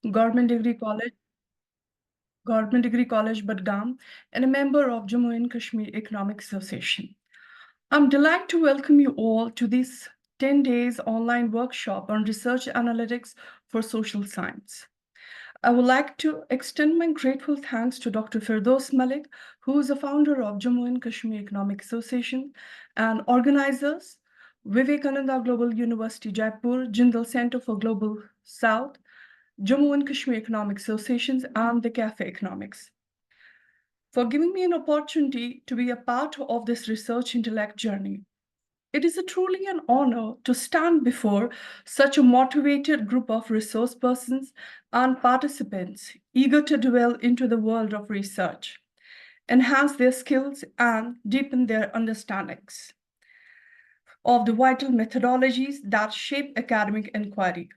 Government Degree College, Budgam, and a member of Jammu and Kashmir Economic Association. I'm delighted to welcome you all to this 10 days online workshop on research analytics for social science. I would like to extend my grateful thanks to Dr. Firdaus Malik, who is the founder of Jammu and Kashmir Economic Association, and organizers, Vivekananda Global University, Jaipur, Jindal Center for Global South, Jammu and Kashmir Economic Associations, and the Cafe Economics, for giving me an opportunity to be a part of this research intellect journey. It is truly an honor to stand before such a motivated group of resource persons and participants eager to delve into the world of research, enhance their skills, and deepen their understandings of the vital methodologies that shape academic inquiry.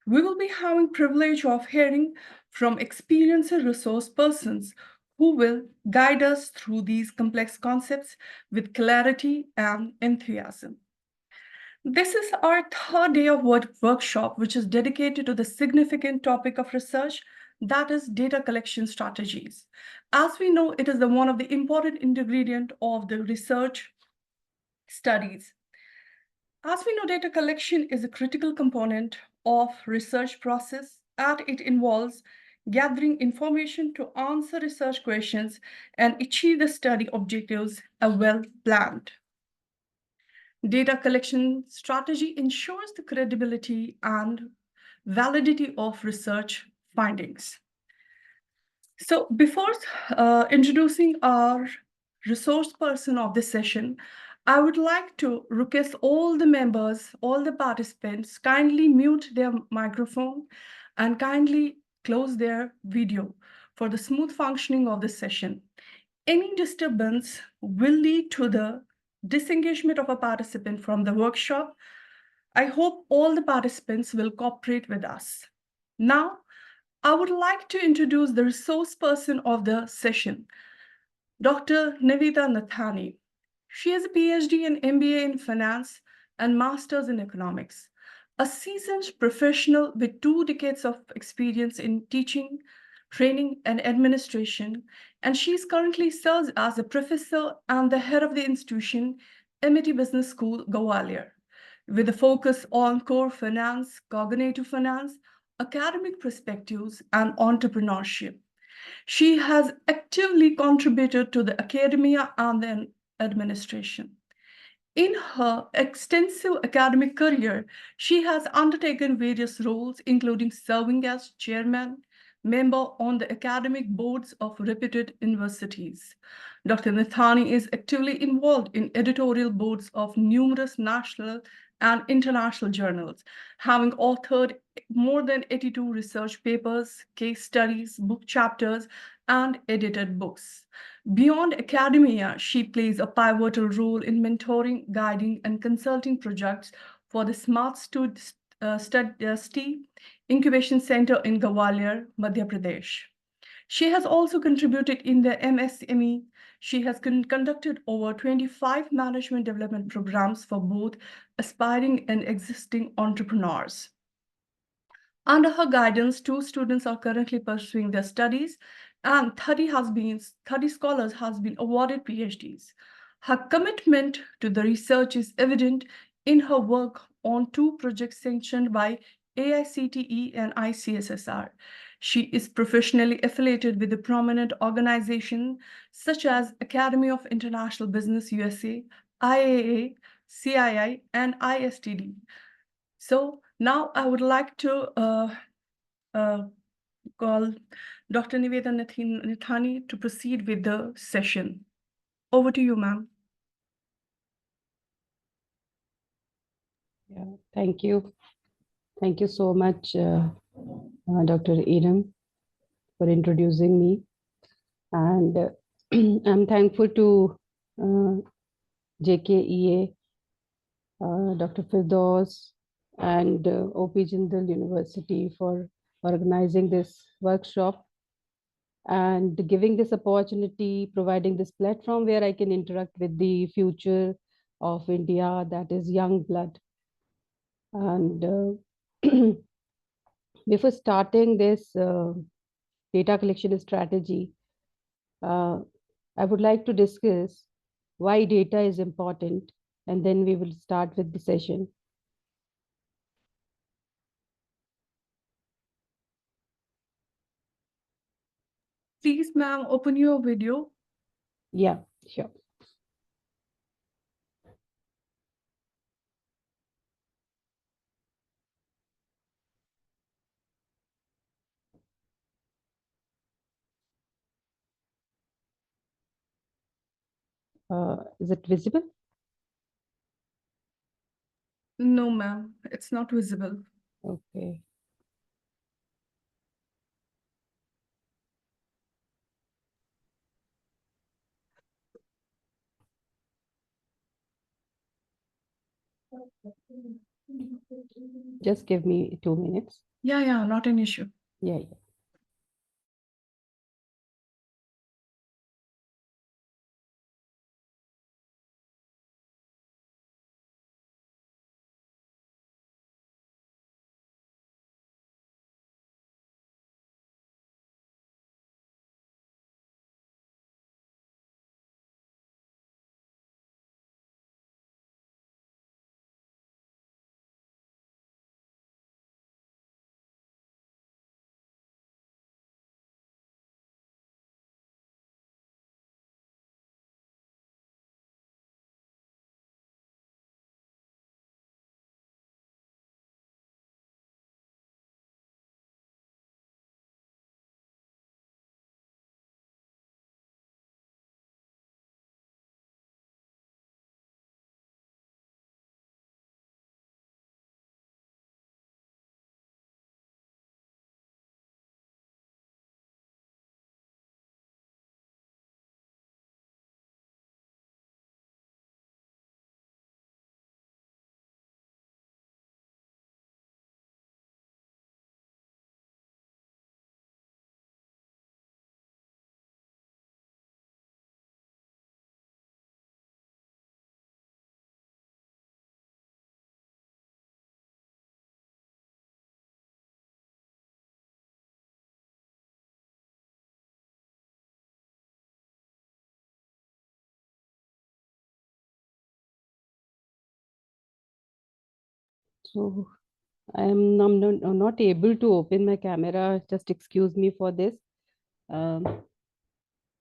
We will be having privilege of hearing from experienced resource persons who will guide us through these complex concepts with clarity and enthusiasm. This is our third day of workshop, which is dedicated to the significant topic of research, that is data collection strategies. As we know, it is one of the important ingredient of the research studies. As we know, data collection is a critical component of research process, and it involves gathering information to answer research questions and achieve the study objectives well planned. Data collection strategy ensures the credibility and validity of research findings. So before introducing our resource person of this session, I would like to request all the members, all the participants, kindly mute their microphone and kindly close their video for the smooth functioning of the session. Any disturbance will lead to the disengagement of a participant from the workshop. I hope all the participants will cooperate with us. Now, I would like to introduce the resource person of the session, Dr. Navita Nathani. She has a PhD and MBA in finance and master's in economics, a seasoned professional with 2 decades of experience in teaching, training, and administration, and she currently serves as a professor and the head of the institution, Amity Business School, Gwalior, with a focus on core finance, cognitive finance, academic perspectives, and entrepreneurship. She has actively contributed to the academia and the administration. In her extensive academic career, she has undertaken various roles, including serving as chairman, member on the academic boards of reputed universities. Dr. Nathani is actively involved in editorial boards of numerous national and international journals, having authored more than 82 research papers, case studies, book chapters, and edited books. Beyond academia, she plays a pivotal role in mentoring, guiding, and consulting projects for the Smart Study Incubation Center in Gwalior, Madhya Pradesh. She has also contributed in the MSME. She has conducted over 25 management development programs for both aspiring and existing entrepreneurs. Under her guidance, 2 students are currently pursuing their studies, and 30 scholars has been awarded PhDs. Her commitment to the research is evident in her work on 2 projects sanctioned by AICTE and ICSSR. She is professionally affiliated with the prominent organizations such as Academy of International Business USA, IAA, CII, and ISTD. So now I would like to call Dr. Navita Nathani to proceed with the session. Over to you, ma'am. Yeah, thank you. Thank you so much, Dr. Irum, for introducing me. And I'm thankful to JKEA, Dr. Firdaus, and OP Jindal University for organizing this workshop and giving this opportunity, providing this platform where I can interact with the future of India, that is young blood. And Before starting this data collection strategy, uh, I would like to discuss why data is important, and then we will start with the session. Please, ma'am, open your video. Yeah, sure. Is it visible? No, ma'am, it's not visible. Okay. Just give me 2 minutes. Yeah, not an issue. Yeah, yeah. So I'm not able to open my camera. Just excuse me for this. Um,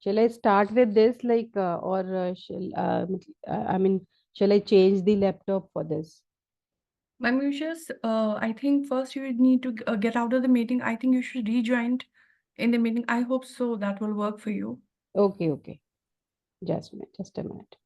shall I start with this, like, or I mean, shall I change the laptop for this? Ma'am, you just, I think first you need to get out of the meeting. I think you should rejoin in the meeting. I hope so. That will work for you. Okay, okay. Just a minute.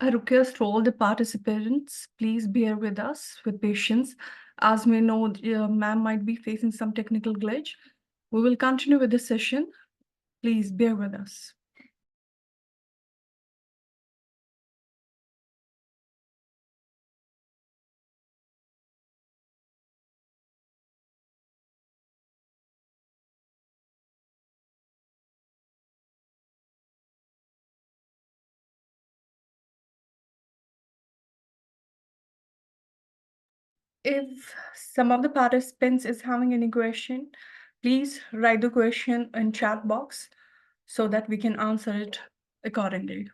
I request all the participants, please bear with us with patience. As we know, ma'am might be facing some technical glitch. We will continue with the session. Please bear with us. If some of the participants is having any question, please write the question in chat box so that we can answer it accordingly.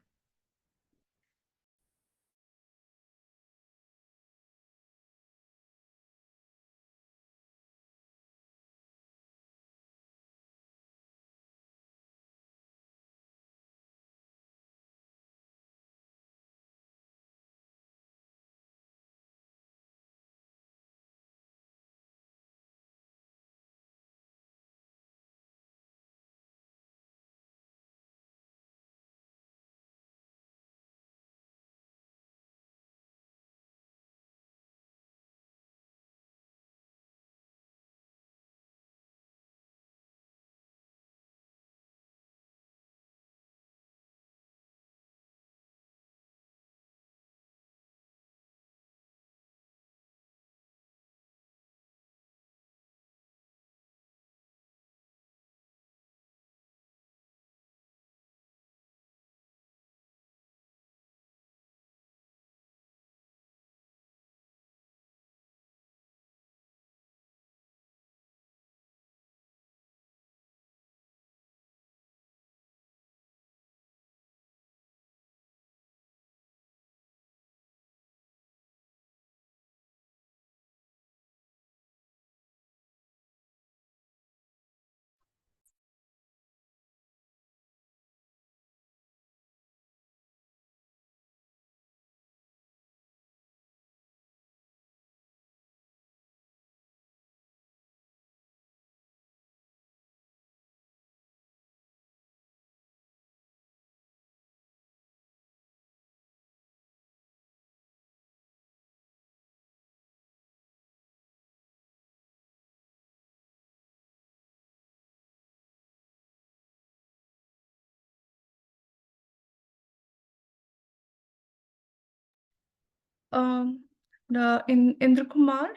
In Indra Kumar,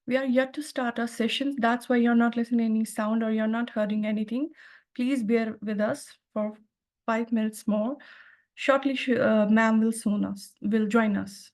we are yet to start our sessions. That's why you're not listening to any sound or you're not hearing anything. Please bear with us for 5 minutes more. Shortly, ma'am will join us.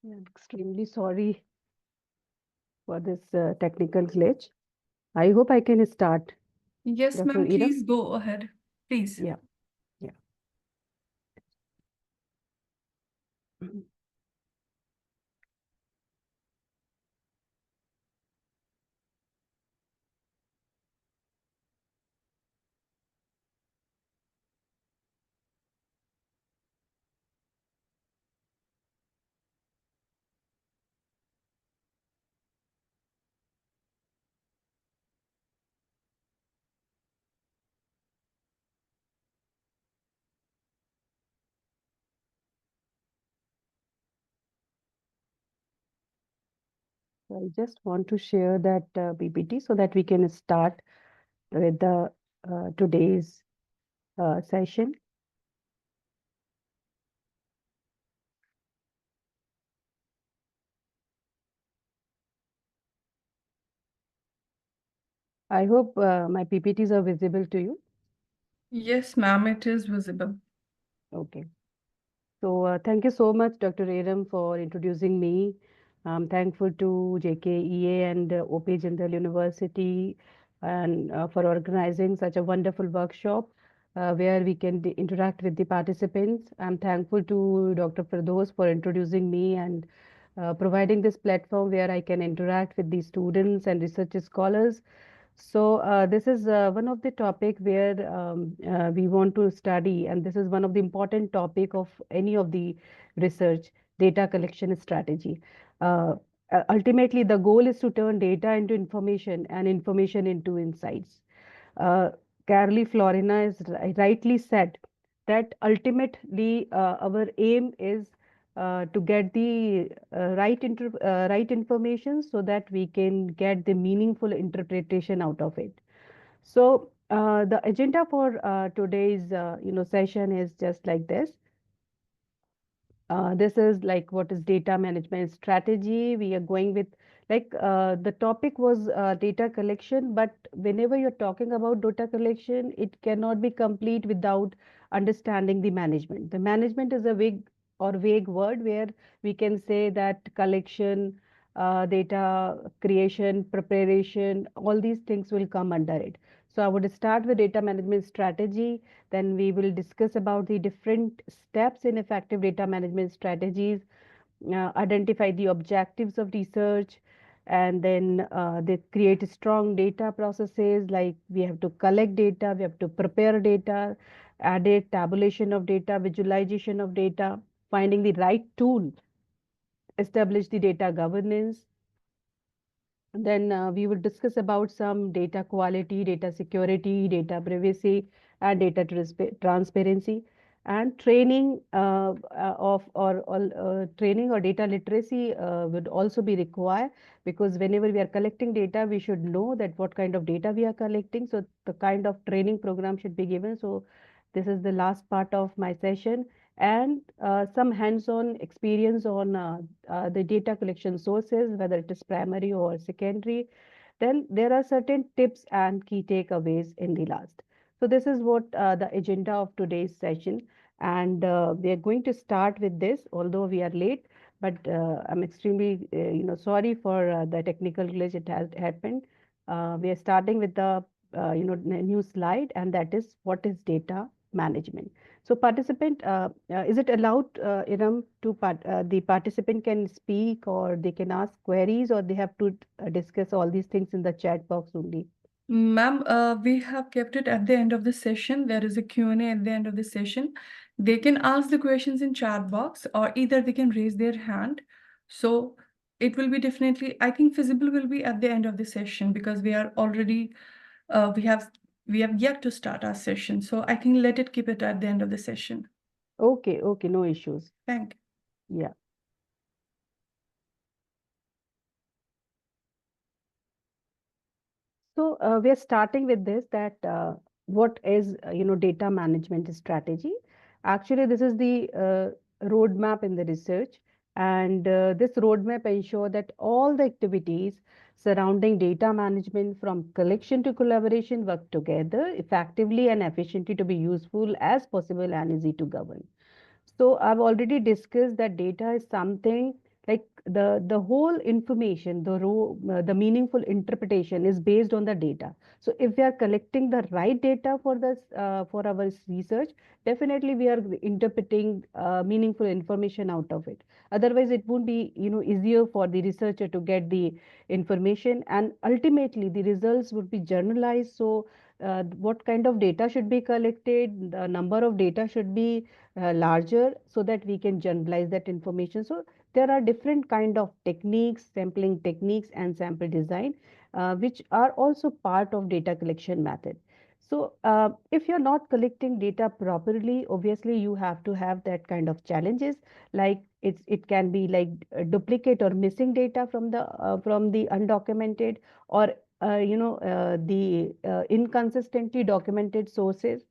Yeah, I'm extremely sorry for this technical glitch. I hope I can start, Yes, Dr. ma'am, Iram. please go ahead. Please. Yeah, yeah. Mhm. So I just want to share that PPT so that we can start with the today's session. I hope my PPTs are visible to you. Yes, ma'am, it is visible. Okay. So thank you so much, Dr. Aram, for introducing me. I'm thankful to JKEA and OP Jindal University and for organizing such a wonderful workshop where we can interact with the participants. I'm thankful to Dr. Firdaus for introducing me and providing this platform where I can interact with the students and research scholars. So this is one of the topic where we want to study, and this is one of the important topic of any of the research data collection strategy. Uh, Ultimately, the goal is to turn data into information and information into insights. Uh, Carly Florina is rightly said that ultimately our aim is to get the right information so that we can get the meaningful interpretation out of it. So the agenda for today's session is just like this. This is like what is data management strategy. We are going with the topic was data collection, but whenever you're talking about data collection, it cannot be complete without understanding the management. The management is a vague word where we can say that collection, data creation, preparation, all these things will come under it. So I would start with data management strategy, then we will discuss about the different steps in effective data management strategies, identify the objectives of research, and then they create strong data processes like we have to collect data, we have to prepare data, add tabulation of data, visualization of data, finding the right tool, establish the data governance, then we will discuss about some data quality, data security, data privacy, and data transparency, and training training or data literacy would also be required, because whenever we are collecting data, we should know that what kind of data we are collecting. So the kind of training program should be given. So this is the last part of my session, and some hands-on experience on the data collection sources, whether it is primary or secondary. Then there are certain tips and key takeaways in the last. So this is what the agenda of today's session. And we are going to start with this, although we are late, but I'm extremely, sorry for the technical glitch it has happened. We are starting with the, new slide, and that is what is data management. So participant, is it allowed, Iram, the participant can speak or they can ask queries, or they have to discuss all these things in the chat box only? Ma'am, we have kept it at the end of the session. There is a Q&A at the end of the session. They can ask the questions in chat box, or either they can raise their hand. So it will be definitely, I think visible will be at the end of the session, because we are already, we have yet to start our session. So I think let it keep it at the end of the session. Okay, okay, no issues. Thank Yeah. So we are starting with this that what is data management strategy. Actually, this is the roadmap in the research, and this roadmap ensure that all the activities surrounding data management from collection to collaboration work together effectively and efficiently to be useful as possible and easy to govern. So I've already discussed that data is something Like the whole information, the meaningful interpretation is based on the data. So if we are collecting the right data for this for our research, definitely we are interpreting meaningful information out of it. Otherwise, it won't be, easier for the researcher to get the information, and ultimately the results would be generalized. So what kind of data should be collected, the number of data should be larger, so that we can generalize that information. So there are different kind of techniques, sampling techniques and sample design, which are also part of data collection method. So if you're not collecting data properly, obviously you have to have that kind of challenges, like it can be like duplicate or missing data from the undocumented, or the inconsistently documented sources.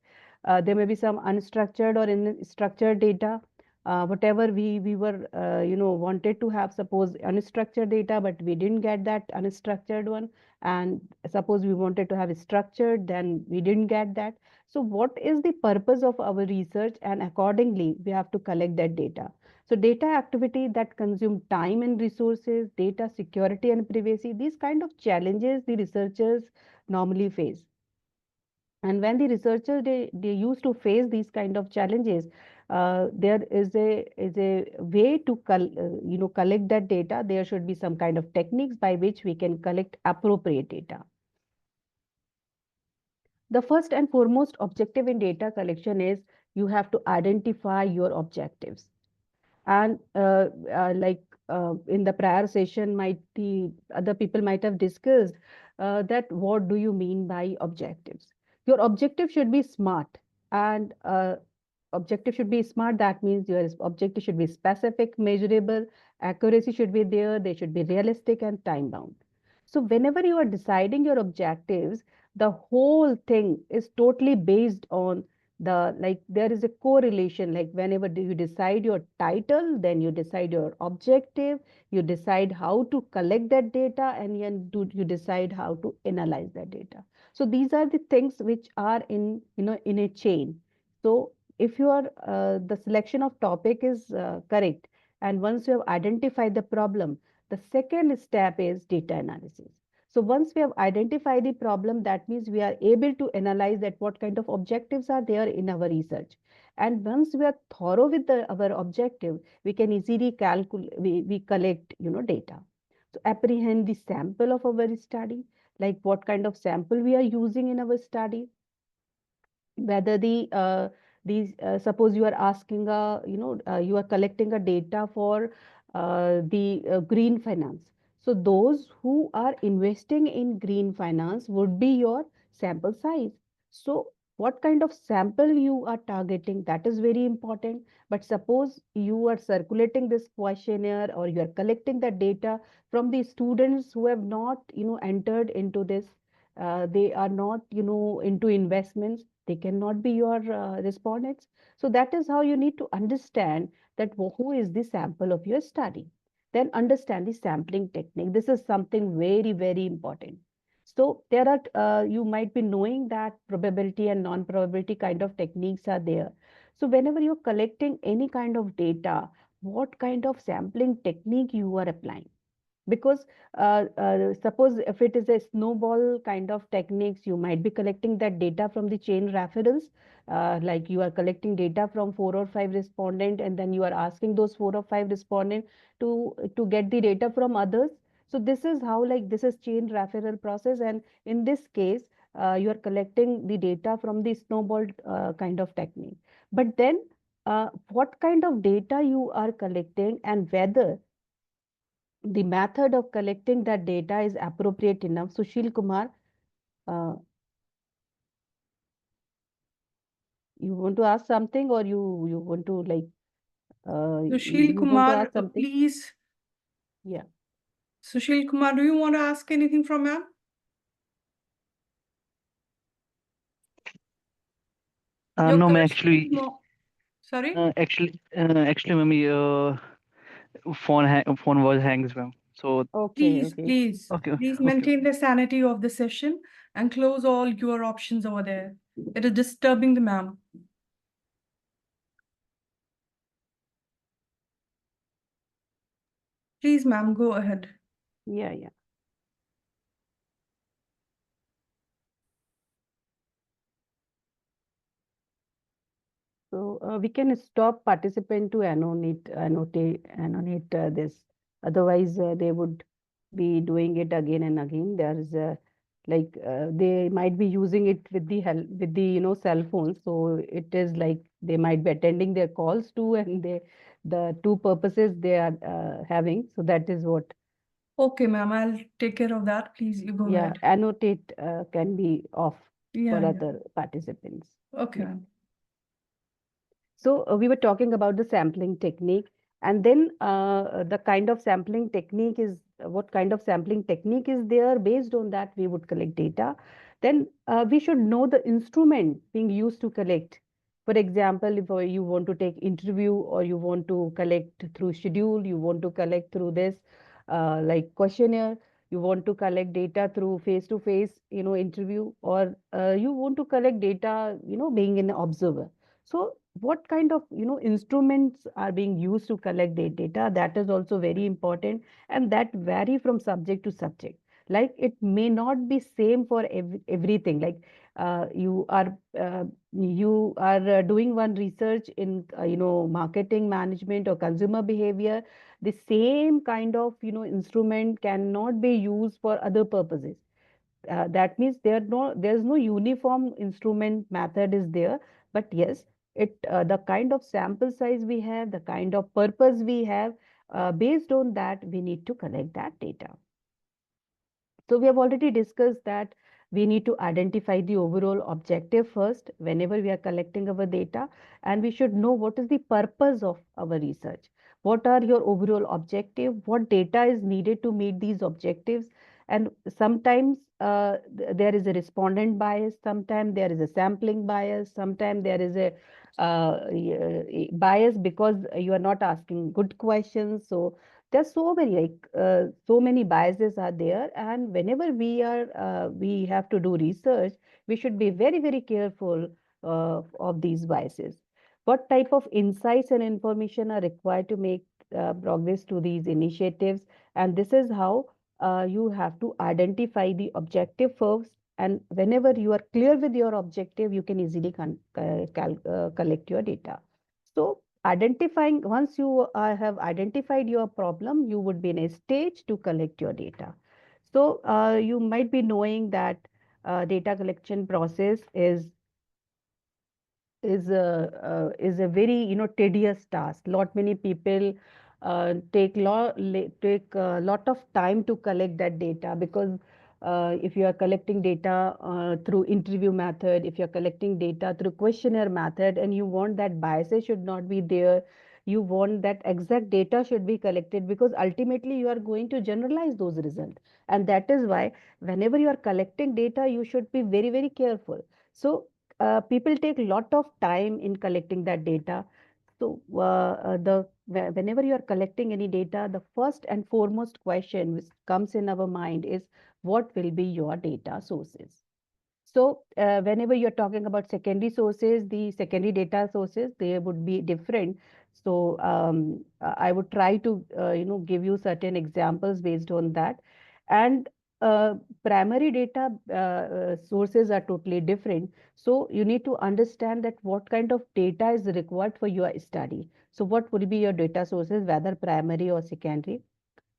There may be some unstructured or structured data. Whatever we were wanted to have, suppose unstructured data, but we didn't get that unstructured one, and suppose we wanted to have structured, then we didn't get that. So what is the purpose of our research, and accordingly we have to collect that data. So data activity that consume time and resources, data security and privacy, these kind of challenges the researchers normally face. And when the researchers they used to face these kind of challenges, there is a way to collect that data. There should be some kind of techniques by which we can collect appropriate data. The first and foremost objective in data collection is you have to identify your objectives. And like in the prior session, the other people might have discussed that what do you mean by objectives. Your objective should be smart, and objective should be smart. That means your objective should be specific, measurable, accuracy should be there, they should be realistic and time bound. So whenever you are deciding your objectives, the whole thing is totally based on like there is a correlation. Like whenever you decide your title, then you decide your objective, you decide how to collect that data, and then you decide how to analyze that data. So these are the things which are in a chain. So if the selection of topic is correct, and once you have identified the problem, the second step is data analysis. So once we have identified the problem, that means we are able to analyze that what kind of objectives are there in our research. And once we are thorough with our objective, we can easily calculate, we collect, data. So apprehend the sample of our study, like what kind of sample we are using in our study, whether these suppose you are asking you are collecting a data for the green finance. So those who are investing in green finance would be your sample size. So what kind of sample you are targeting, that is very important. But suppose you are circulating this questionnaire, or you are collecting the data from the students who have not entered into this, they are not into investments, they cannot be your respondents. So that is how you need to understand that who is the sample of your study. Then understand the sampling technique. This is something very, very important. So there are, you might be knowing that probability and non-probability kind of techniques are there. So whenever you're collecting any kind of data, what kind of sampling technique you are applying? Because suppose if it is a snowball kind of techniques, you might be collecting that data from the chain reference, like you are collecting data from 4 or 5 respondent, and then you are asking those 4 or 5 respondent to get the data from others. So this is how, like, this is chain referral process, and in this case you are collecting the data from the snowball kind of technique. But then what kind of data you are collecting, and whether the method of collecting that data is appropriate enough. Sushil Kumar, uh, you want to ask something, or you want to like Sushil you want to Kumar, ask something? please. Yeah. Sushil Kumar, do you want to ask anything from ma'am? Your No, ma'am, connection is more. Sorry? actually, ma'am, phone was hangs, ma'am. So, Okay. Please, Okay. please, okay, please okay. maintain the sanity of the session and close all your options over there. It is disturbing the ma'am. Please, ma'am, go ahead. Yeah. So we can stop participant to annotate this. Otherwise, they would be doing it again and again. There's like they might be using it with the help with the cell phones. So it is like they might be attending their calls too, and the two purposes they are having. So that is what. Okay, ma'am, I'll take care of that. Please, you go Yeah, ahead. annotate can be off Yeah, for yeah. other participants. Okay, Yeah. ma'am. So we were talking about the sampling technique, and then the kind of sampling technique is what kind of sampling technique is there. Based on that, we would collect data. Then we should know the instrument being used to collect. For example, if you want to take interview or you want to collect through schedule, you want to collect through this like questionnaire, you want to collect data through face-to-face, interview, or you want to collect data, being an observer. So what kind of instruments are being used to collect the data, that is also very important, and that vary from subject to subject. Like it may not be same for everything. Like you are doing one research in marketing management or consumer behavior. The same kind of instrument cannot be used for other purposes. That means there's no uniform instrument method is there, but yes, the kind of sample size we have, the kind of purpose we have, based on that we need to collect that data. So we have already discussed that we need to identify the overall objective first whenever we are collecting our data, and we should know what is the purpose of our research. What are your overall objective? What data is needed to meet these objectives? And sometimes there is a respondent bias, sometimes there is a sampling bias, sometimes there is a bias because you are not asking good questions. So there's so many so many biases are there, and whenever we have to do research, we should be very careful of these biases. What type of insights and information are required to make progress to these initiatives? And this is how you have to identify the objective first, and whenever you are clear with your objective, you can easily collect your data. So identifying, once you have identified your problem, you would be in a stage to collect your data. So you might be knowing that data collection process is a very tedious task. Lot many people take a lot of time to collect that data, because if you are collecting data through interview method, if you are collecting data through questionnaire method, and you want that biases should not be there, you want that exact data should be collected, because ultimately you are going to generalize those results. And that is why whenever you are collecting data, you should be very careful. So people take a lot of time in collecting that data. So whenever you are collecting any data, the first and foremost question which comes in our mind is, what will be your data sources? So whenever you're talking about secondary sources, the secondary data sources, they would be different. So I would try to give you certain examples based on that. And primary data sources are totally different. So you need to understand that what kind of data is required for your study. So what would be your data sources, whether primary or secondary?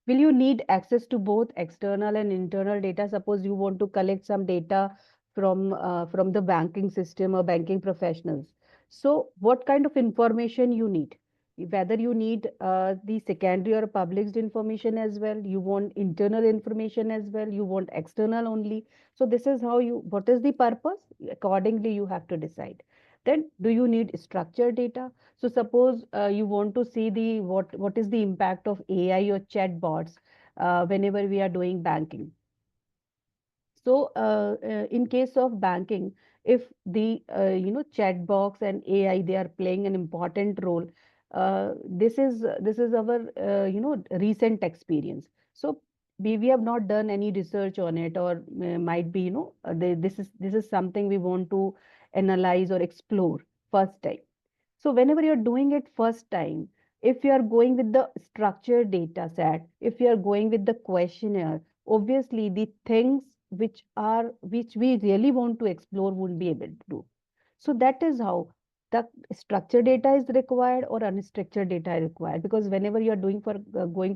Will you need access to both external and internal data? Suppose you want to collect some data from the banking system or banking professionals. So what kind of information you need? Whether you need the secondary or published information as well, you want internal information as well, you want external only. So this is how what is the purpose? Accordingly, you have to decide. Then do you need structured data? So suppose you want to see the what is the impact of AI or chatbots whenever we are doing banking. So in case of banking, if the chat box and AI, they are playing an important role. This is our recent experience. So we have not done any research on it, or might be this is something we want to analyze or explore first time. So whenever you're doing it first time, If you are going with the structured data set, if you are going with the questionnaire, obviously the things which we really want to explore won't be able to do. So that is how the structured data is required or unstructured data is required. Because whenever you are going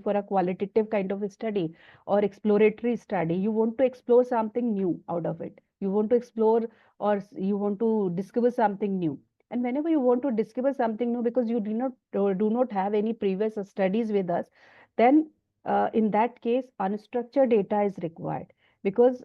for a qualitative kind of a study or exploratory study, you want to explore something new out of it. You want to explore or you want to discover something new. And whenever you want to discover something new, because you do not have any previous studies with us, then in that case, unstructured data is required. Because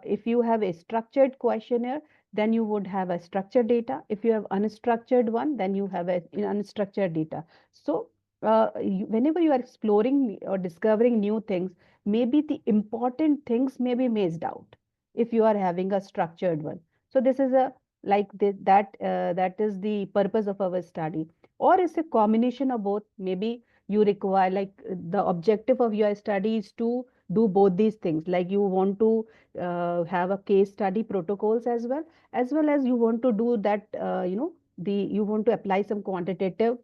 if you have a structured questionnaire, then you would have a structured data. If you have unstructured one, then you have a unstructured data. So whenever you are exploring or discovering new things, maybe the important things may be missed out if you are having a structured one. So this is a that is the purpose of our study, or it's a combination of both. Maybe you require, like, the objective of your study is to do both these things, like you want to have a case study protocols as well as you want to do that, you want to apply some quantitative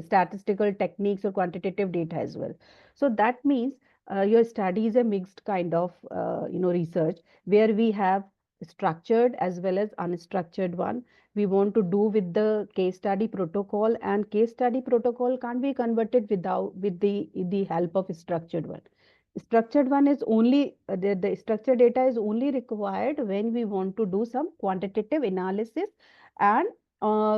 statistical techniques or quantitative data as well. So that means your study is a mixed kind of research, where we have structured as well as unstructured one. We want to do with the case study protocol, and case study protocol can't be converted without with the help of structured one. Structured one is only the structured data is only required when we want to do some quantitative analysis, and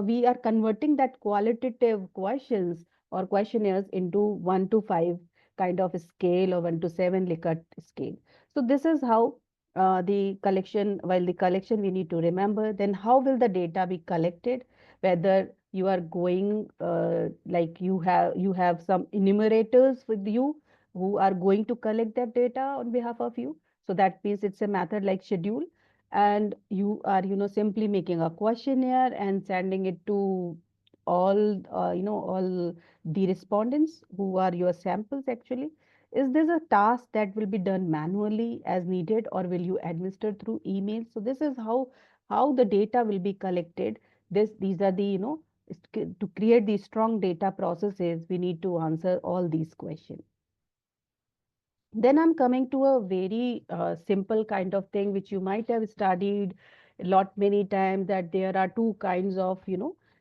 we are converting that qualitative questions or questionnaires into 1 to 5 kind of a scale, or 1 to 7 Likert scale. So this is how the collection, while the collection we need to remember, then how will the data be collected? Whether you are going like you have some enumerators with you who are going to collect that data on behalf of you. So that means it's a method like schedule, and you are simply making a questionnaire and sending it to all all the respondents who are your samples actually. Is this a task that will be done manually as needed, or will you administer through email? So this is how the data will be collected. These are the to create these strong data processes, we need to answer all these questions. Then I'm coming to a very simple kind of thing which you might have studied a lot many times, that there are two kinds of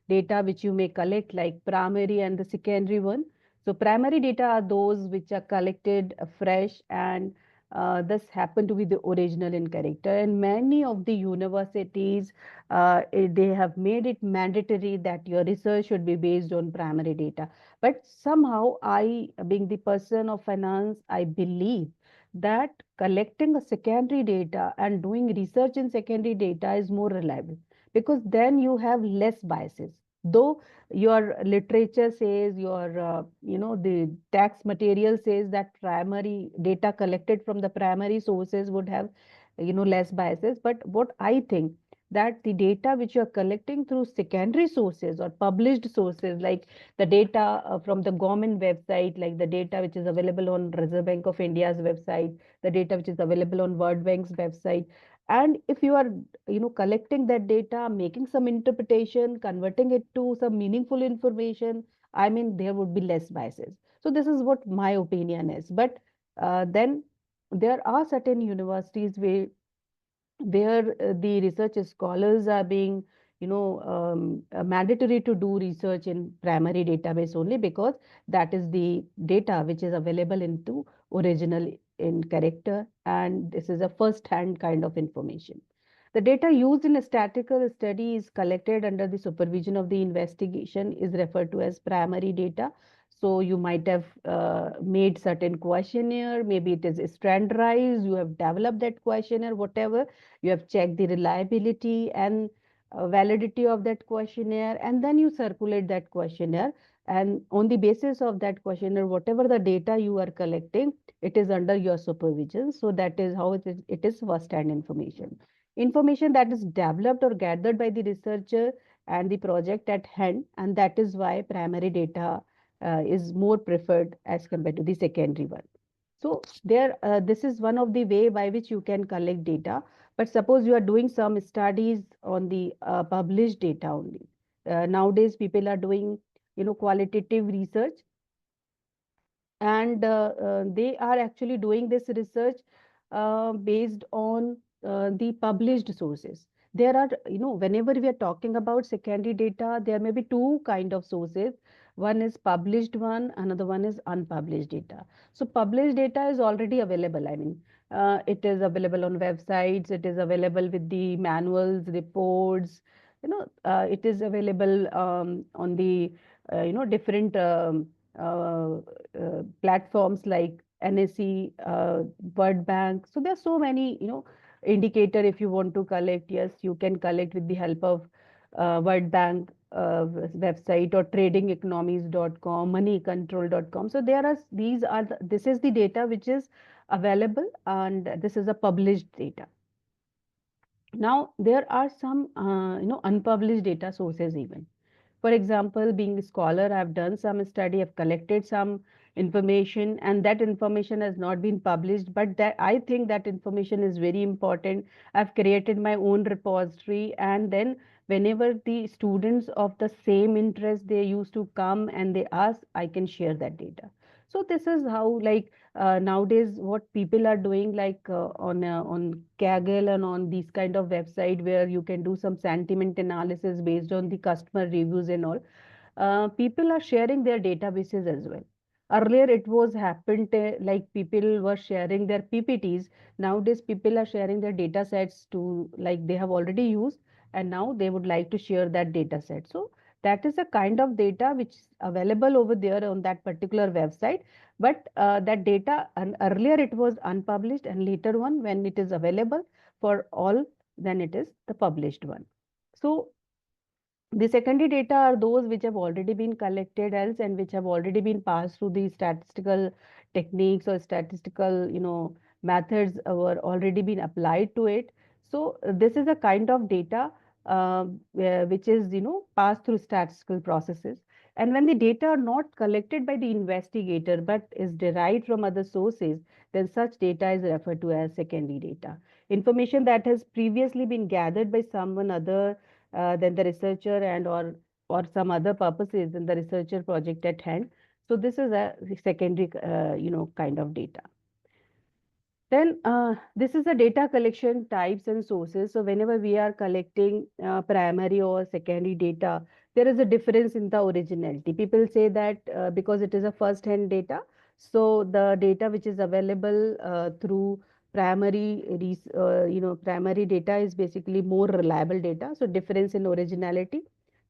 data which you may collect, like primary and the secondary one. So primary data are those which are collected fresh, and thus happen to be the original in character. And many of the universities they have made it mandatory that your research should be based on primary data. But somehow I, being the person of finance, I believe that collecting a secondary data and doing research in secondary data is more reliable, because then you have less biases. Though your literature says, your the tax material says that primary data collected from the primary sources would have less biases, but what I think, that the data which you are collecting through secondary sources or published sources, like the data from the government website, like the data which is available on Reserve Bank of India's website, the data which is available on World Bank's website. And if you are, collecting that data, making some interpretation, converting it to some meaningful information, I mean, there would be less biases. So this is what my opinion is. But then there are certain universities where the research scholars are being mandatory to do research in primary database only, because that is the data which is available into original in character, and this is a first hand kind of information. The data used in a statistical study is collected under the supervision of the investigation is referred to as primary data. So you might have made certain questionnaire, maybe it is standardized, you have developed that questionnaire, whatever, you have checked the reliability and validity of that questionnaire, and then you circulate that questionnaire. And on the basis of that questionnaire, whatever the data you are collecting, it is under your supervision. So that is how it is first-hand information. Information that is developed or gathered by the researcher and the project at hand, and that is why primary data is more preferred as compared to the secondary one. So this is one of the way by which you can collect data. But suppose you are doing some studies on the published data only. nowadays people are doing, qualitative research, and they are actually doing this research based on the published sources. There are, whenever we are talking about secondary data, there may be two kind of sources. One is published one, another one is unpublished data. So published data is already available. I mean, it is available on websites, it is available with the manuals, reports, it is available on the, different platforms like NSE, World Bank. So there are so many, indicator. If you want to collect, yes, you can collect with the help of World Bank website, or tradingeconomies.com, moneycontrol.com. So there are, this is the data which is available, and this is a published data. Now there are some, unpublished data sources even. For example, being a scholar, I've done some study, I've collected some information, and that information has not been published, but that I think that information is very important. I've created my own repository, and then whenever the students of the same interest, they used to come and they ask, I can share that data. So this is how, like, nowadays what people are doing, like on Kaggle and on these kind of website where you can do some sentiment analysis based on the customer reviews and all. People are sharing their databases as well. Earlier it was happened, like people were sharing their PPTs. Nowadays people are sharing their data sets to, like, they have already used, and now they would like to share that data set. So that is a kind of data which is available over there on that particular website. But that data, and earlier it was unpublished, and later on when it is available for all, then it is the published one. So the secondary data are those which have already been collected else, and which have already been passed through the statistical techniques or statistical, methods were already been applied to it. So this is a kind of data which is, passed through statistical processes. And when the data are not collected by the investigator but is derived from other sources, then such data is referred to as secondary data. Information that has previously been gathered by someone other than the researcher, and or some other purposes in the researcher project at hand. So this is a secondary, kind of data. Then this is a data collection types and sources. So whenever we are collecting primary or secondary data, there is a difference in the originality. People say that because it is a first-hand data, so the data which is available through primary data is basically more reliable data. So difference in originality,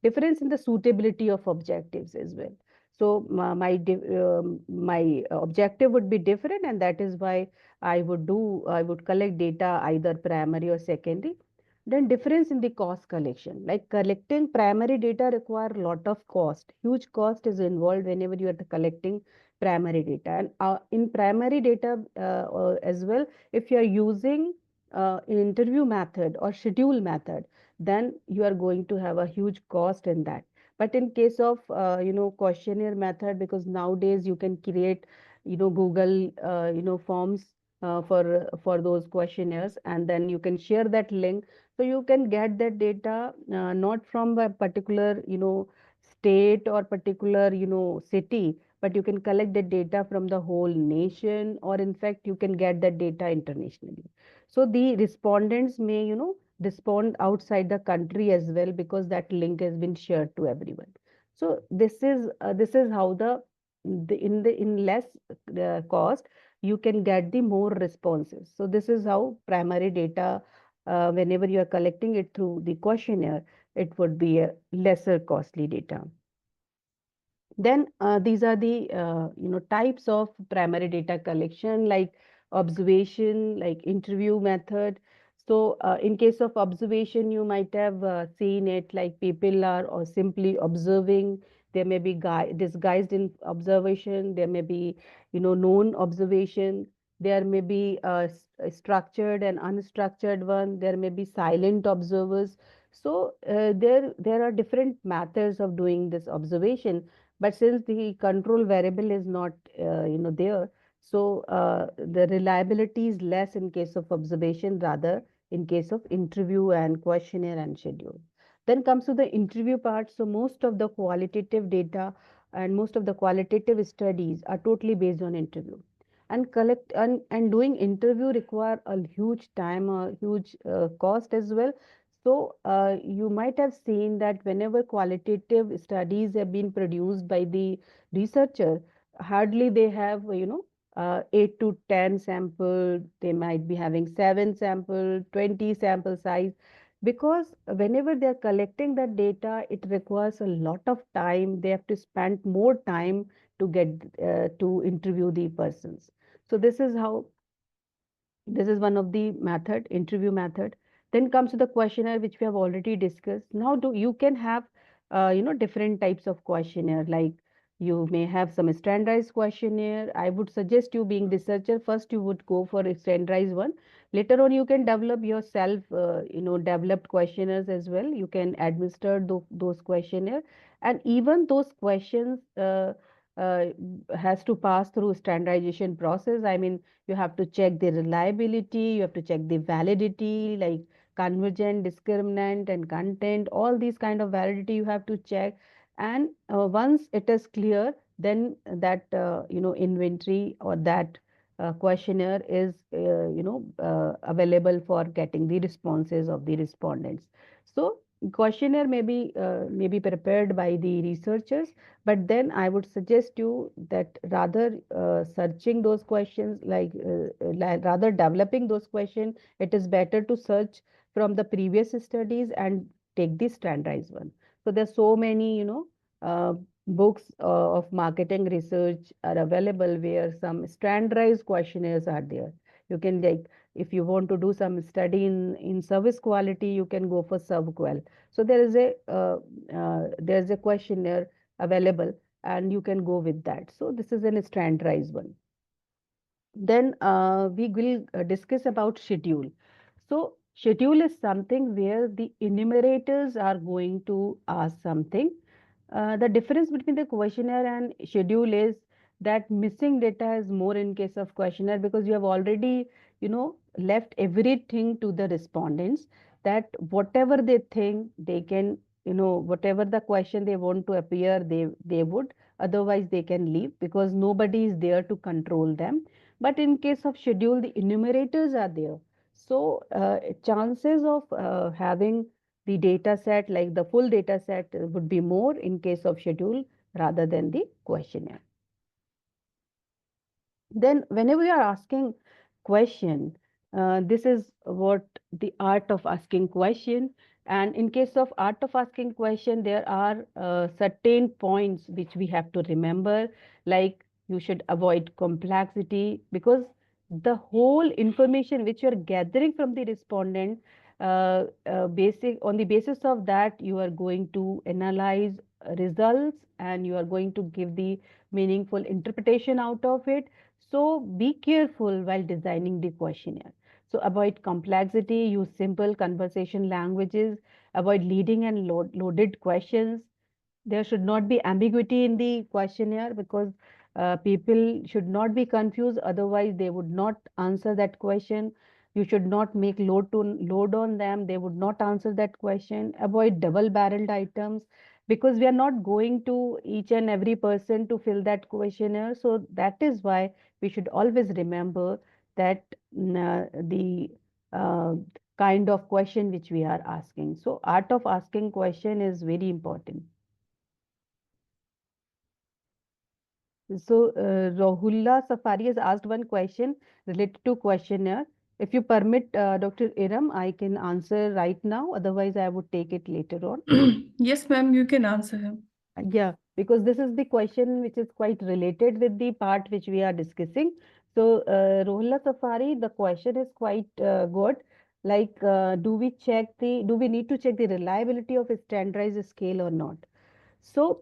difference in the suitability of objectives as well. So my objective would be different, and that is why I would collect data either primary or secondary. Then difference in the cost collection. Like collecting primary data require a lot of cost. Huge cost is involved whenever you are collecting primary data. And in primary data as well, if you are using interview method or schedule method, then you are going to have a huge cost in that. But in case of questionnaire method, because nowadays you can create Google forms for those questionnaires, and then you can share that link, so you can get that data not from a particular state or particular city, but you can collect the data from the whole nation, or in fact you can get that data internationally. So the respondents may respond outside the country as well, because that link has been shared to everyone. So this is how in less cost you can get the more responses. So this is how primary data, whenever you are collecting it through the questionnaire, it would be a lesser costly data. Then these are the types of primary data collection, like observation, like interview method. So in case of observation, you might have seen it, like people are or simply observing. There may be disguised in observation. There may be known observation. There may be a structured and unstructured one. There may be silent observers. So there are different methods of doing this observation, but since the control variable is not there, so the reliability is less in case of observation, rather in case of interview and questionnaire and schedule. Then comes to the interview part. So most of the qualitative data and most of the qualitative studies are totally based on interview. And and doing interview require a huge time, a huge cost as well. So you might have seen that whenever qualitative studies have been produced by the researcher, hardly they have, 8 to 10 sample. They might be having 7 sample, 20 sample size, because whenever they are collecting that data, it requires a lot of time. They have to spend more time to get to interview the persons. So this is one of the method, interview method. Then comes to the questionnaire, which we have already discussed. Now do you can have different types of questionnaire, like you may have some standardized questionnaire. I would suggest you, being researcher, first you would go for a standardized one. Later on you can develop your self developed questionnaires as well. You can administer those questionnaire, and even those questions uh, has to pass through standardization process. I mean, you have to check the reliability, you have to check the validity, like convergent, discriminant, and content. All these kind of validity you have to check. And once it is clear, then that inventory or that questionnaire is available for getting the responses of the respondents. So questionnaire may be prepared by the researchers, but then I would suggest you that rather searching those questions, rather developing those questions, it is better to search from the previous studies and take the standardized one. So there's so many, books of marketing research are available where some standardized questionnaires are there. You can, like, if you want to do some study in service quality, you can go for ServQual. So there's a questionnaire available, and you can go with that. So this is an standardized one. Then we will discuss about schedule. So schedule is something where the enumerators are going to ask something. The difference between the questionnaire and schedule is that missing data is more in case of questionnaire, because you have already, left everything to the respondents, that whatever they think they can, whatever the question they want to appear, they would. Otherwise, they can leave because nobody is there to control them. But in case of schedule, the enumerators are there. So chances of having the data set, like the full data set, would be more in case of schedule rather than the questionnaire. Then whenever you are asking question, this is what the art of asking question. And in case of art of asking question, there are certain points which we have to remember, like you should avoid complexity, because the whole information which you are gathering from the respondent, basic on the basis of that, you are going to analyze results and you are going to give the meaningful interpretation out of it. So be careful while designing the questionnaire. So avoid complexity, use simple conversation languages, avoid leading and loaded questions. There should not be ambiguity in the questionnaire, because people should not be confused, otherwise they would not answer that question. You should not make load on them, they would not answer that question. Avoid double barreled items, because we are not going to each and every person to fill that questionnaire. So that is why we should always remember that the uh, kind of question which we are asking. So art of asking question is very important. So, Rohulla Safari has asked one question related to questionnaire. If you permit, Dr. Iram, I can answer right now. Otherwise, I would take it later on. Yes, ma'am, you can answer him. Yeah, because this is the question which is quite related with the part which we are discussing. So, Rohulla Safari, the question is quite good. Like, do we need to check the reliability of a standardized scale or not? So,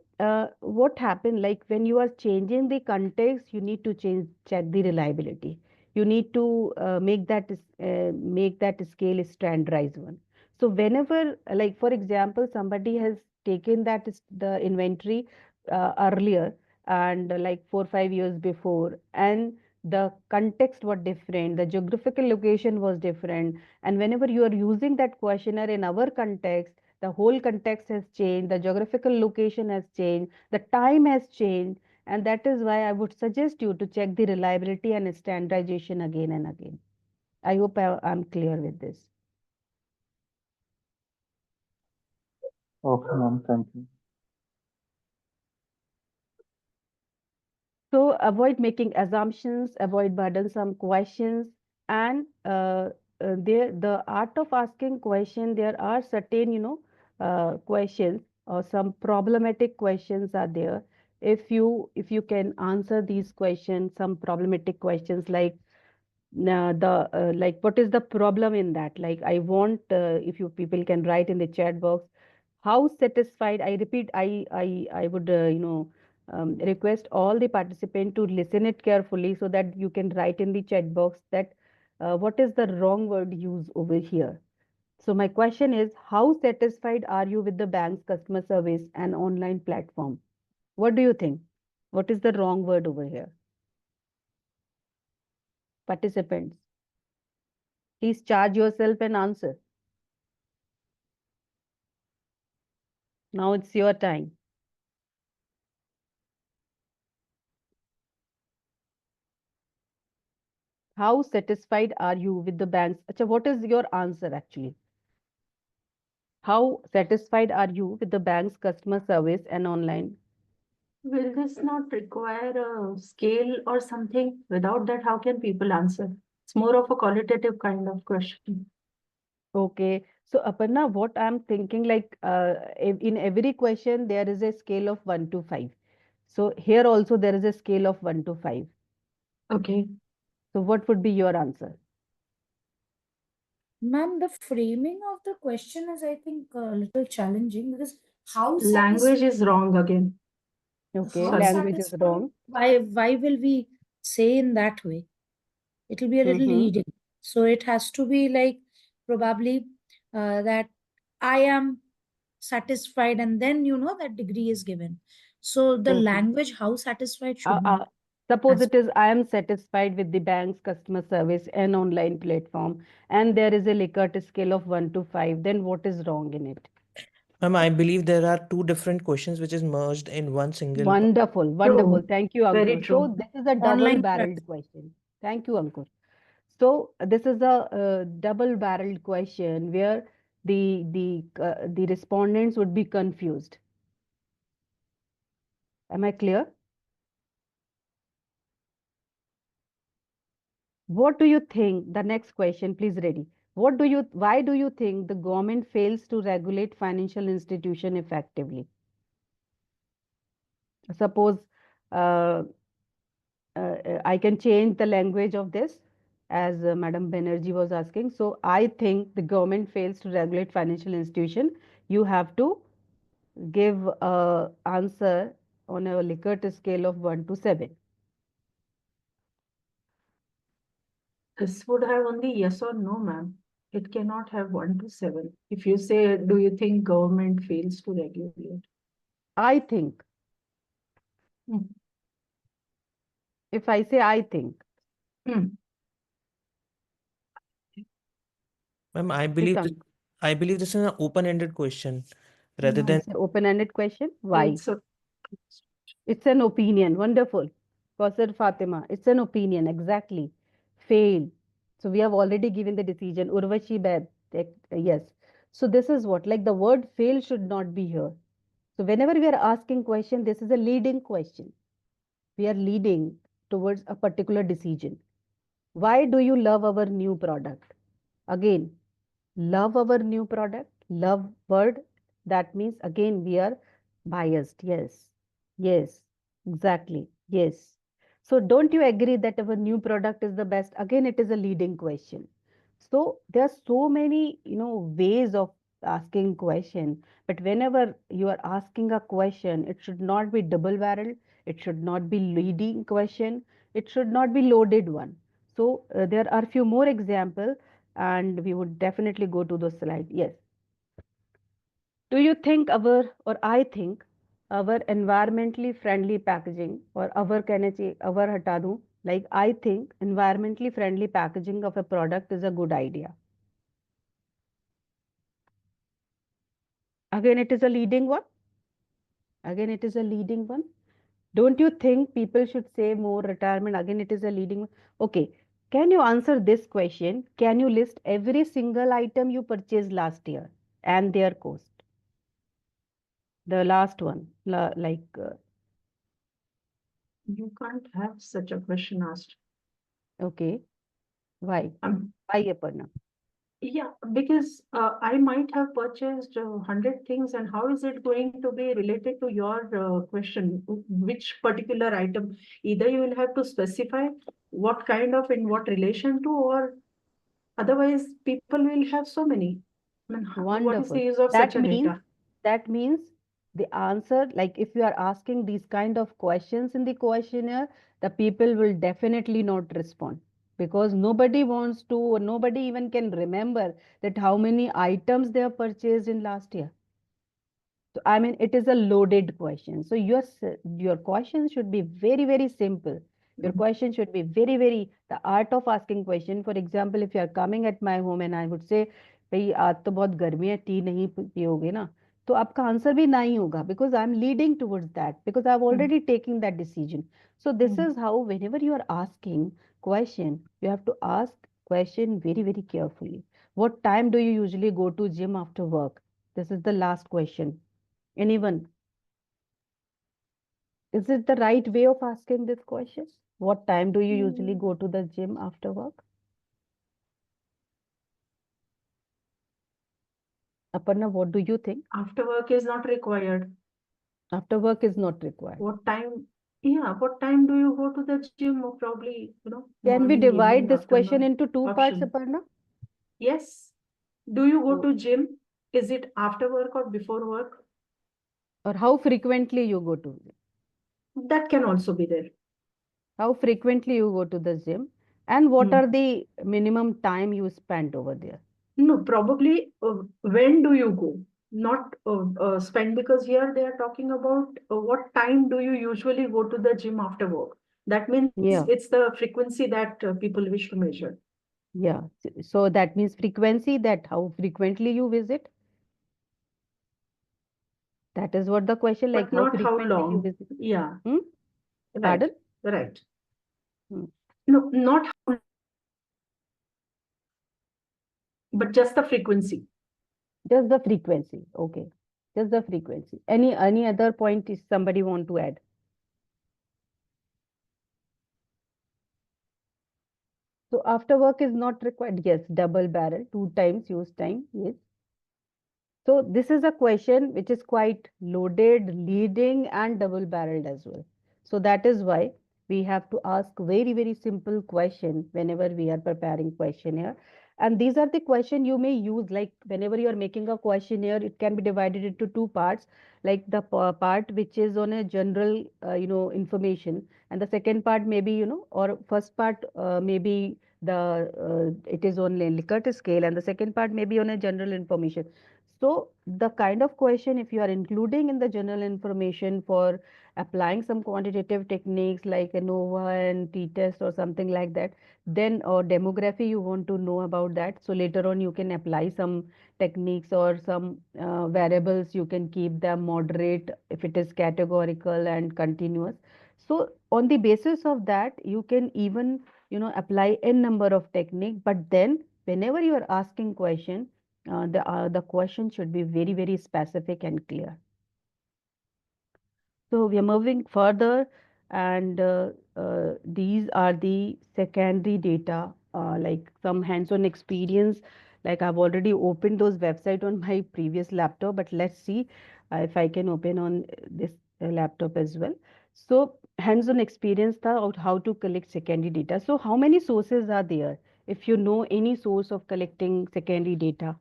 what happened, like when you are changing the context, you need to check the reliability. You need to make that scale standardized one. So whenever, like for example, somebody has taken the inventory earlier, and like 4 or 5 years before, and the context was different, the geographical location was different, and whenever you are using that questionnaire in our context, The whole context has changed, the geographical location has changed, the time has changed, and that is why I would suggest you to check the reliability and standardization again and again. I hope I'm clear with this. Okay, ma'am. Thank you. So avoid making assumptions, avoid burdensome questions, and the art of asking question. There are certain, questions or some problematic questions are there. If you can answer these questions, some problematic questions like the like what is the problem in that? Like I want if you people can write in the chat box how satisfied. I repeat, I would request all the participant to listen it carefully so that you can write in the chat box that what is the wrong word used over here. So my question is, how satisfied are you with the bank's customer service and online platform? What do you think? What is the wrong word over here? Participants, please charge yourself and answer. Now it's your time. How satisfied are you with the bank's? Acha, what is your answer actually? How satisfied are you with the bank's customer service and online? Will this not require a scale or something? Without that, how can people answer? It's more of a qualitative kind of question. Okay. So Aparna, what I'm thinking like in every question there is a scale of 1 to 5. So here also there is a scale of 1 to 5. Okay. So what would be your answer? Ma'am, the framing of the question is, I think, a little challenging because how Language is wrong again. Okay, how language is satisfied? wrong. Why will we say in that way? It will be a little Mm-hmm. leading. So it has to be like probably that I am satisfied, and then that degree is given. So the Mm-hmm. language, how satisfied should not. Suppose As- it is, I am satisfied with the bank's customer service and online platform, and there is a Likert scale of 1 to 5, then what is wrong in it? Ma'am, I believe there are two different questions which is merged in one single. Wonderful, wonderful. True. Thank you, Very Ankur. true. So this is a Online double-barreled question. Thank you, Ankur. So this is a double-barreled question where the respondents would be confused. Am I clear? What do you think? The next question, please ready. Why do you think the government fails to regulate financial institution effectively? Suppose uh, I can change the language of this as Madam Banerjee was asking. So I think the government fails to regulate financial institution. You have to give a answer on a Likert scale of 1 to 7. This would have only yes or no, ma'am. It cannot have 1 to 7. If you say, do you think government fails to regulate? I think. Hmm. If I say I think. Hmm. Ma'am, Pick up. I believe this is an open-ended question rather No, than It's an open-ended question. Why? it's a It's an opinion. Wonderful. Qausar Fatima, it's an opinion. Exactly. Fail. So we have already given the decision. Urvashi Bab, yes. So this is what, like the word fail should not be here. So whenever we are asking question, this is a leading question. We are leading towards a particular decision. Why do you love our new product? Again, love our new product, love word, that means again we are biased. Yes, yes, exactly, yes. So don't you agree that our new product is the best? Again, it is a leading question. So there are so many ways of asking question, but whenever you are asking a question, it should not be double barrel, it should not be leading question, it should not be loaded one. So there are few more examples and we would definitely go to those slides. Yes. Do you think or I think our environmentally friendly packaging or our कहना चाहिए our हटा दूं, like I think environmentally friendly packaging of a product is a good idea. Again, it is a leading one. Again, it is a leading one. Don't you think people should say more retirement? Again, it is a leading one. Okay. Can you answer this question? Can you list every single item you purchased last year and their cost? The last one, You can't have such a question asked. okay. Why? Um, Why, Aparna? yeah, because I might have purchased 100 things, and how is it going to be related to your question? Which particular item? Either you will have to specify what kind of, in what relation to, or otherwise people will have so many. I mean, what is the Wonderful. use of such That a means data? that means the answer, like if you are asking these kind of questions in the questionnaire, the people will definitely not respond because nobody wants to, or nobody even can remember that how many items they have purchased in last year. So I mean, it is a loaded question. So your question should be very, very simple. Your Mm. question should be very, very the art of asking question. For example, if you are coming at my home and I would say, भाई आज तो बहुत गर्मी है T नहीं पियोगे ना तो आपका आंसर भी नहीं होगा because I'm leading towards that because I've already taken that decision. So this Mm. is how whenever you are asking question, you have to ask question very, very carefully. What time do you usually go to gym after work? This is the last question. Anyone? Is it the right way of asking this question? What time do you usually go to the gym after work? Aparna, what do you think? After work is not required. After work is not required. What time? Yeah, what time do you go to the gym? Or probably, Can we morning, divide evening, this question afternoon into two parts, option. Aparna? Yes. Do you go So, to gym? Is it after work or before work? or how frequently you go to gym? That can also be there. How frequently you go to the gym? And what Hmm. are the minimum time you spend over there? No, probably when do you go? Not spend, because here they are talking about what time do you usually go to the gym after work. That means Yeah, it's the frequency that people wish to measure. yeah. So that means frequency, that how frequently you visit. That is what the question, like But how not how frequently you long. visit. Yeah, Hmm? right, Pardon? right. Hmm. No, not how, but just the frequency. Just the frequency. Okay. Just the frequency. Any other point is somebody want to add? So after work is not required. Yes, double barrel, two times use time. Yes. So this is a question which is quite loaded, leading and double barreled as well. So that is why we have to ask very, very simple question whenever we are preparing questionnaire. And these are the question you may use like whenever you are making a questionnaire, it can be divided into two parts, like the part which is on a general, information. And the second part maybe, or first part maybe it is on a Likert scale and the second part may be on a general information. So the kind of question, if you are including in the general information for applying some quantitative techniques like ANOVA and t-test or something like that, then or demography you want to know about that. So later on you can apply some techniques or some variables, you can keep them moderate if it is categorical and continuous. So on the basis of that, you can even, apply n number of technique, but then whenever you are asking question, the question should be very, very specific and clear. So we are moving further, and these are the secondary data, like some hands-on experience. Like I've already opened those website on my previous laptop, but let's see if I can open on this laptop as well. So hands-on experience of how to collect secondary data. So how many sources are there? If you know any source of collecting secondary data.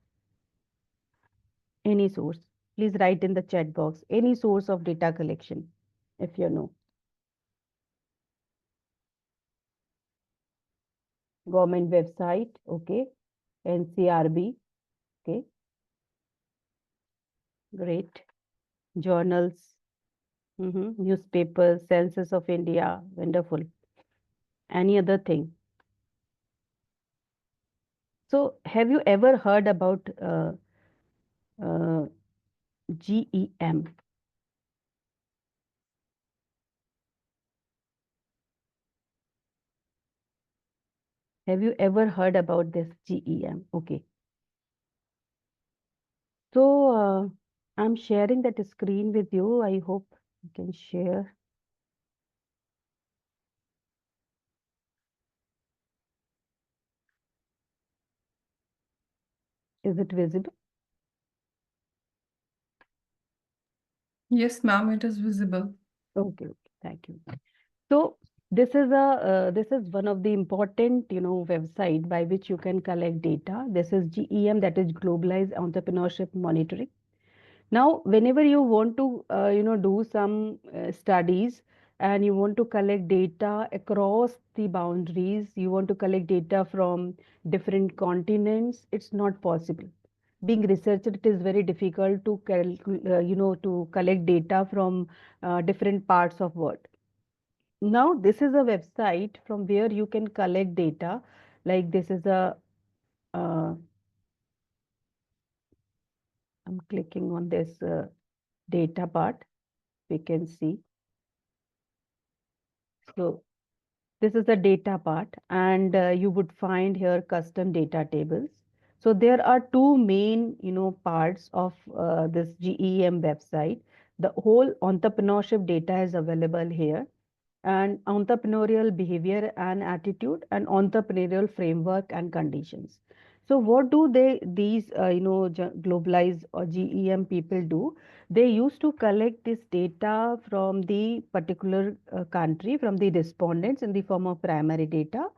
Any source. Please write in the chat box any source of data collection if you know. Government website, okay. NCRB, okay. Great. Journals, newspapers, Census of India, wonderful. Any other thing? So have you ever heard about uh, GEM. Have you ever heard about this GEM? Okay. So I'm sharing that screen with you. I hope you can share. Is it visible? Yes, ma'am, it is visible. Okay, thank you. So this is one of the important website by which you can collect data. This is GEM, that is Globalized Entrepreneurship Monitoring. Now, whenever you want to do some studies and you want to collect data across the boundaries, you want to collect data from different continents, it's not possible. Being researcher, it is very difficult to to collect data from different parts of world. Now, this is a website from where you can collect data. Like this is a, I'm clicking on this data part, we can see. So this is the data part, and you would find here custom data tables. So there are two main, parts of this GEM website. The whole entrepreneurship data is available here, and entrepreneurial behavior and attitude, and entrepreneurial framework and conditions. So what do these globalized or GEM people do? They used to collect this data from the particular country, from the respondents in the form of primary data,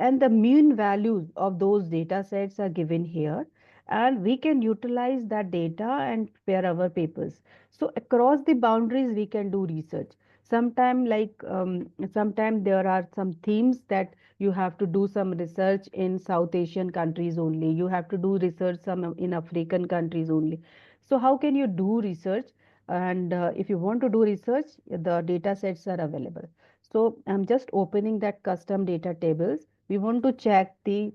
and the mean values of those data sets are given here, and we can utilize that data and prepare our papers. So across the boundaries we can do research. Sometime there are some themes that you have to do some research in South Asian countries only, you have to do research some in African countries only. So how can you do research? And if you want to do research, the data sets are available. So I'm just opening that custom data tables. We want to check the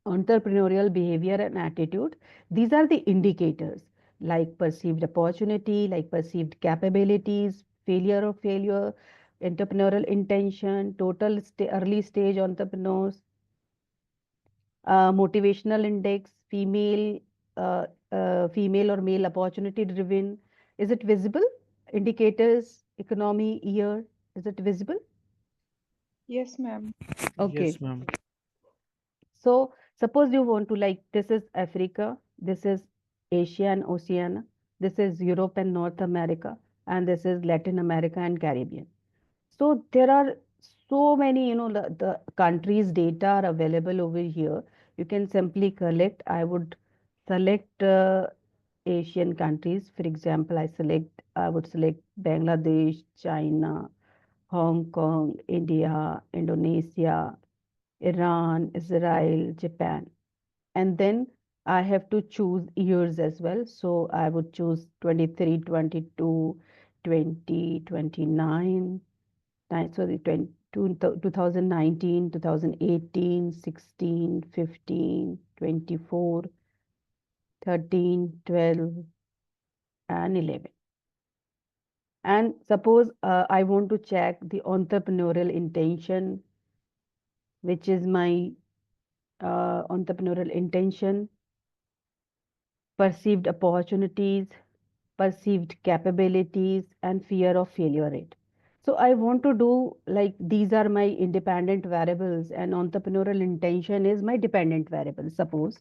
entrepreneurial behavior and attitude. These are the indicators like perceived opportunity, like perceived capabilities, failure, entrepreneurial intention, total early stage entrepreneurs, motivational index, female or male opportunity driven. Is it visible? Indicators, economy, year, is it visible? Yes, ma'am. Okay. Yes, ma'am. So suppose you want to, like, this is Africa, this is Asia and Oceania, this is Europe and North America, and this is Latin America and Caribbean. So there are so many, the countries' data are available over here. You can simply collect. I would select Asian countries. For example, I would select Bangladesh, China, Hong Kong, India, Indonesia, Iran, Israel, Japan. And then I have to choose years as well. So I would choose 23, 22, 20, 29. So the 2019, 2018, 16, 15, 24, 13, 12, and 11. And suppose I want to check the entrepreneurial intention, which is my entrepreneurial intention, perceived opportunities, perceived capabilities, and fear of failure rate. So I want to do, like, these are my independent variables and entrepreneurial intention is my dependent variable, suppose.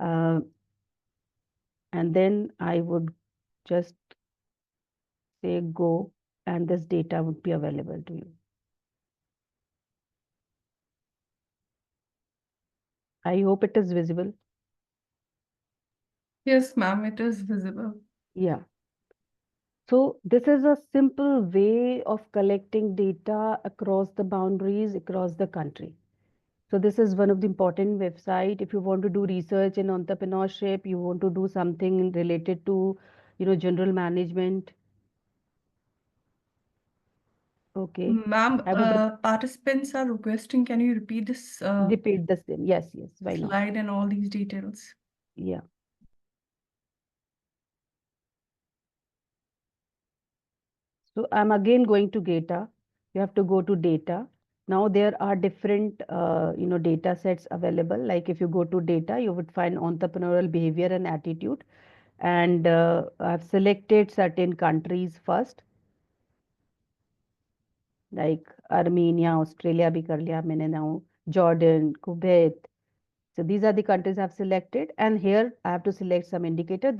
Uh, and then I would just say go, and this data would be available to you. I hope it is visible. Yes, ma'am, it is visible. Yeah. So this is a simple way of collecting data across the boundaries, across the country. So this is one of the important website. If you want to do research in entrepreneurship, you want to do something related to, general management. Okay. Ma'am, I would participants are requesting, can you repeat this repeat the same. Yes, yes. Why not? slide and all these details? Yeah. So I'm again going to data. You have to go to data. Now there are different, data sets available. Like if you go to data, you would find entrepreneurial behavior and attitude. And I've selected certain countries first, like Armenia, Australia भी कर लिया मैंने now, Jordan, Kuwait. So these are the countries I've selected, and here I have to select some indicator.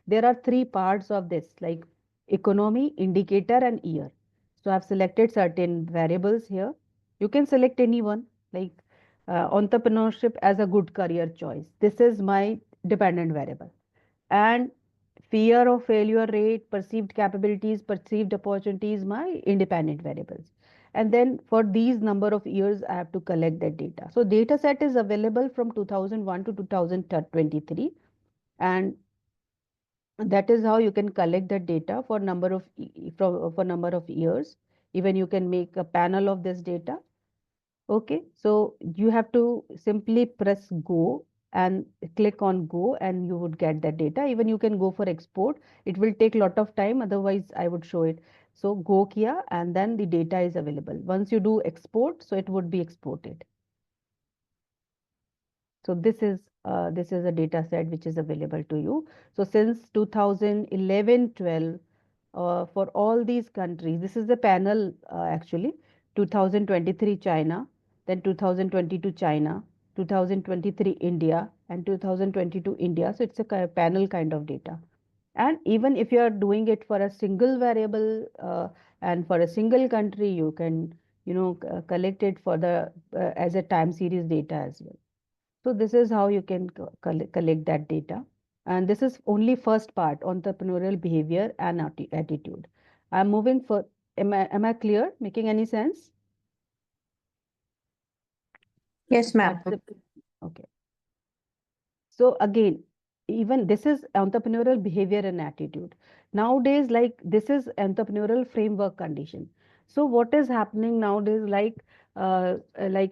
There are three parts of this, like economy, indicator, and year. So I've selected certain variables here. You can select any one, like entrepreneurship as a good career choice. This is my dependent variable. And fear of failure rate, perceived capabilities, perceived opportunities, my independent variables. And then for these number of years, I have to collect that data. So data set is available from 2001 to 2023. And that is how you can collect that data for number of for number of years. Even you can make a panel of this data. Okay, so you have to simply press go and click on go, and you would get that data. Even you can go for export. It will take a lot of time, otherwise I would show it. So go here, and then the data is available. Once you do export, so it would be exported. So this is a data set which is available to you. So since 2011-12, for all these countries, this is the panel actually. 2023 China, then 2022 China, 2023 India, and 2022 India. So it's a panel kind of data. And even if you are doing it for a single variable and for a single country, you can collect it for the as a time series data as well. So this is how you can collect that data. And this is only first part, entrepreneurial behavior and attitude. I'm moving for, am I clear? Making any sense? Yes, ma'am. Okay. So again, even this is entrepreneurial behavior and attitude. Nowadays, like this is entrepreneurial framework condition. So what is happening nowadays, like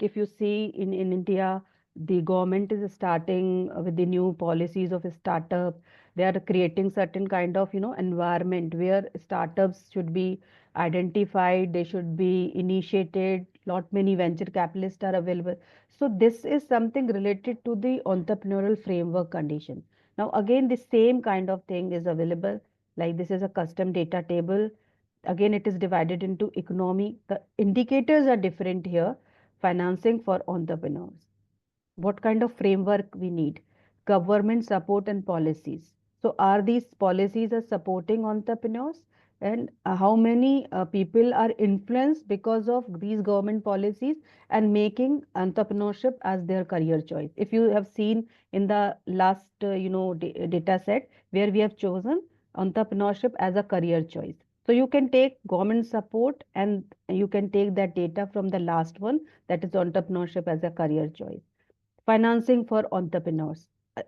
if you see in India, the government is starting with the new policies of a startup. They are creating certain kind of, environment where startups should be identified, they should be initiated, lot many venture capitalists are available. So this is something related to the entrepreneurial framework condition. Now again, the same kind of thing is available. Like this is a custom data table. Again, it is divided into economy. The indicators are different here. Financing for entrepreneurs. What kind of framework we need? Government support and policies. So are these policies are supporting entrepreneurs? And how many people are influenced because of these government policies and making entrepreneurship as their career choice? If you have seen in the last data set where we have chosen entrepreneurship as a career choice. So you can take government support and you can take that data from the last one, that is entrepreneurship as a career choice. Financing for entrepreneurs.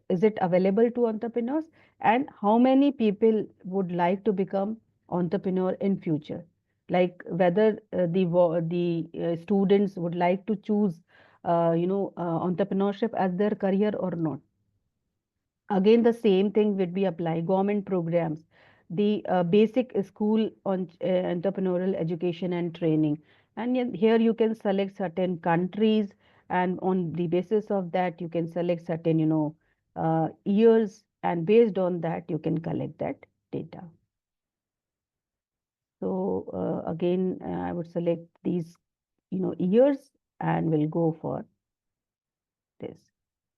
Is it available to entrepreneurs? And how many people would like to become entrepreneur in future? Like whether the students would like to choose, entrepreneurship as their career or not. Again, the same thing would be applied. Government programs, the basic school on entrepreneurial education and training. And here you can select certain countries, and on the basis of that, you can select certain, years, and based on that, you can collect that data. So again, I would select these, years, and we'll go for this.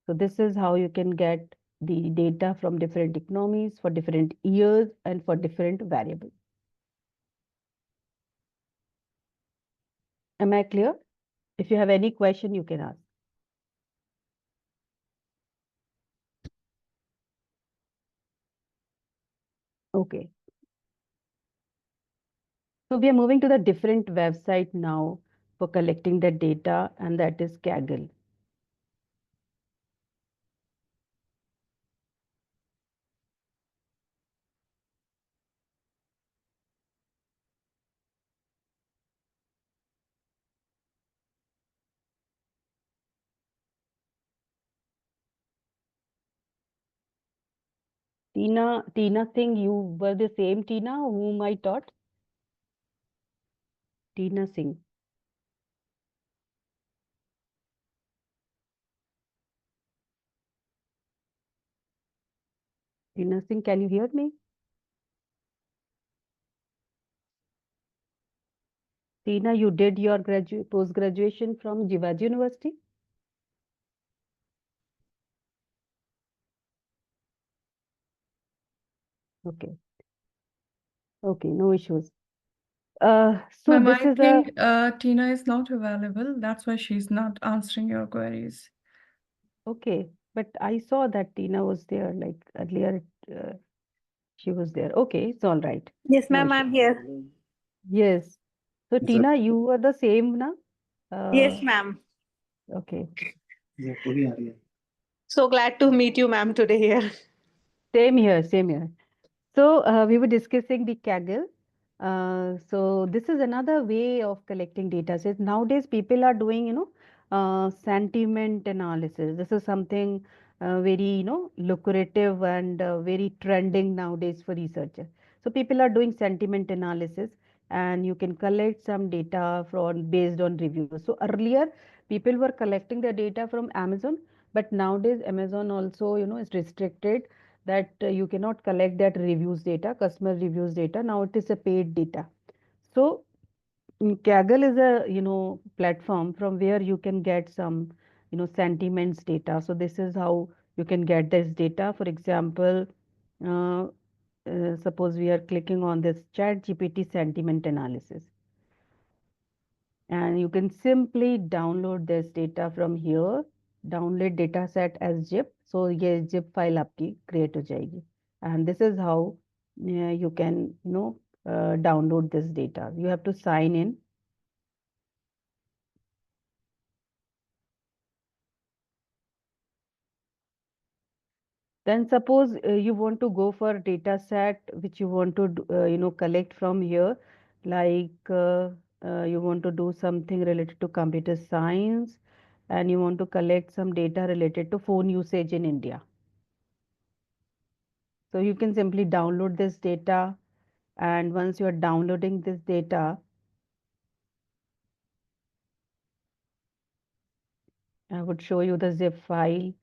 So this is how you can get the data from different economies for different years and for different variables. Am I clear? If you have any question, you can ask. Okay. So we are moving to the different website now for collecting the data, and that is Kaggle. Tina Singh, you were the same Tina whom I taught? Tina Singh. Tina Singh, can you hear me? Tina, you did your post-graduation from Jivaji University? Okay. Okay, no issues. So Ma'am, this I is think Tina is not available. That's why she's not answering your queries. okay, but I saw that Tina was there, like earlier, she was there. Okay, it's all right. Yes, No ma'am, issue. I'm here. Yes. So Tina, you are the same, na? Yes, ma'am. Okay. So glad to meet you, ma'am, today here. Same here, same here. So we were discussing the Kaggle. So this is another way of collecting data sets. Nowadays, people are doing, sentiment analysis. This is something very, lucrative and very trending nowadays for researchers. So people are doing sentiment analysis, and you can collect some data from based on reviews. So earlier, people were collecting the data from Amazon, but nowadays Amazon also, is restricted that you cannot collect that reviews data, customer reviews data. Now it is a paid data. So Kaggle is a platform from where you can get some sentiments data. So this is how you can get this data. For example, uh, suppose we are clicking on this Chat GPT sentiment analysis, and you can simply download this data from here. Download data set as zip, so ये zip file आपकी create हो जाएगी, and this is how you can download this data. You have to sign in. Then suppose you want to go for data set which you want to collect from here, like you want to do something related to computer science, and you want to collect some data related to phone usage in India. So you can simply download this data, and once you are downloading this data, I would show you the zip file.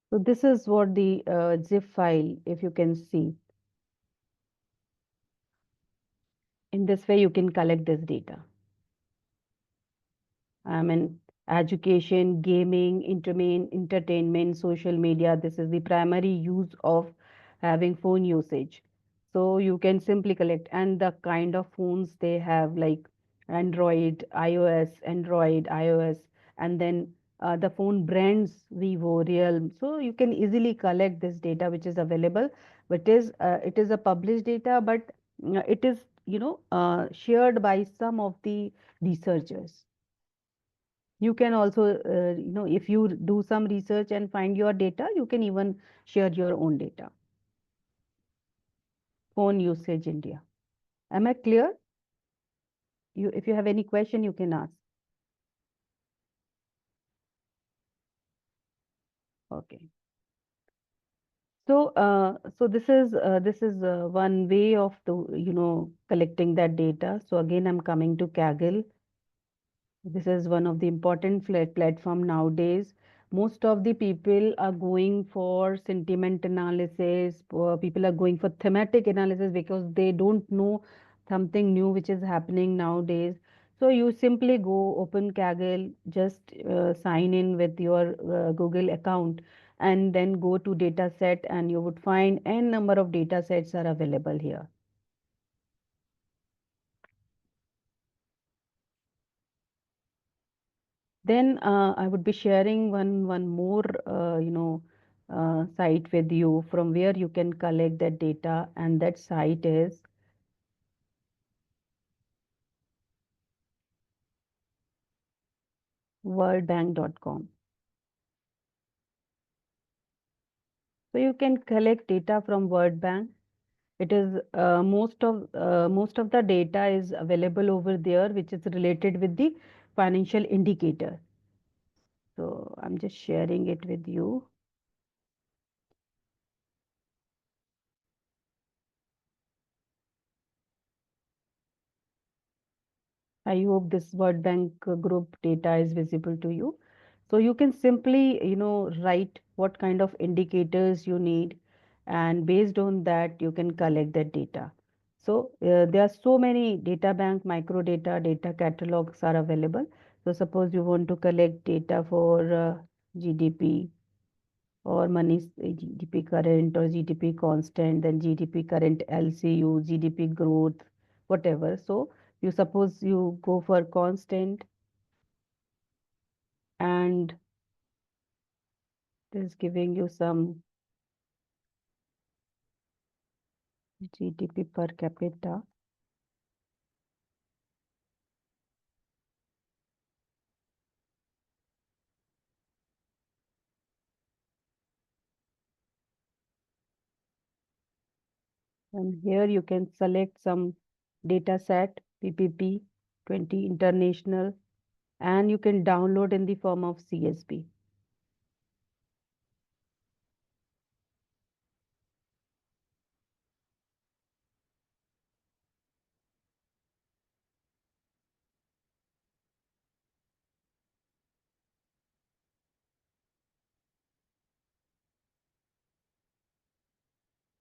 So this is what the zip file, if you can see. In this way, you can collect this data. I mean, education, gaming, entertainment, social media. This is the primary use of having phone usage. So you can simply collect, and the kind of phones they have, like Android, iOS, and then the phone brands, Vivo, Realme. So you can easily collect this data, which is available. But it is a published data, but it is shared by some of the researchers. You can also, if you do some research and find your data, you can even share your own data. Phone usage India. Am I clear? If you have any question, you can ask. Okay. So this is one way of collecting that data. So again, I'm coming to Kaggle. This is one of the important platform nowadays. Most of the people are going for sentiment analysis. People are going for thematic analysis because they don't know something new which is happening nowadays. So you simply go open Kaggle, just sign in with your Google account, and then go to data set, and you would find n number of data sets are available here. Then I would be sharing one more site with you from where you can collect that data, and that site is worldbank.com. So you can collect data from World Bank. It is most of the data is available over there, which is related with the financial indicator. So I'm just sharing it with you. I hope this World Bank group data is visible to you. So you can simply, write what kind of indicators you need, and based on that, you can collect that data. So there are so many data bank, micro data catalogs are available. So suppose you want to collect data for GDP or money, GDP current or GDP constant, then GDP current LCU, GDP growth, whatever. So you suppose you go for constant, and this is giving you some GDP per capita. And here you can select some data set, PPP 20 international, and you can download in the form of CSV.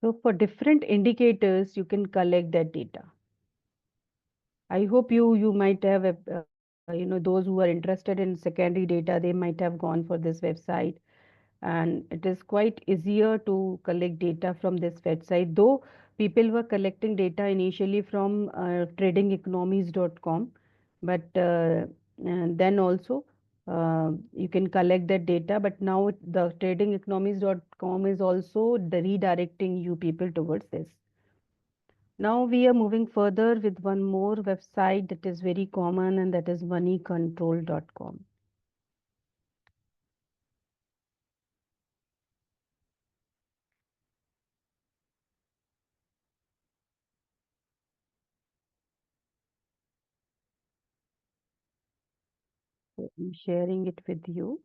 So for different indicators, you can collect that data. I hope you might have, those who are interested in secondary data, they might have gone for this website. And it is quite easier to collect data from this website, though people were collecting data initially from tradingeconomies.com, but and then also you can collect that data, but now the tradingeconomies.com is also redirecting you people towards this. Now we are moving further with one more website that is very common, and that is moneycontrol.com. So I'm sharing it with you.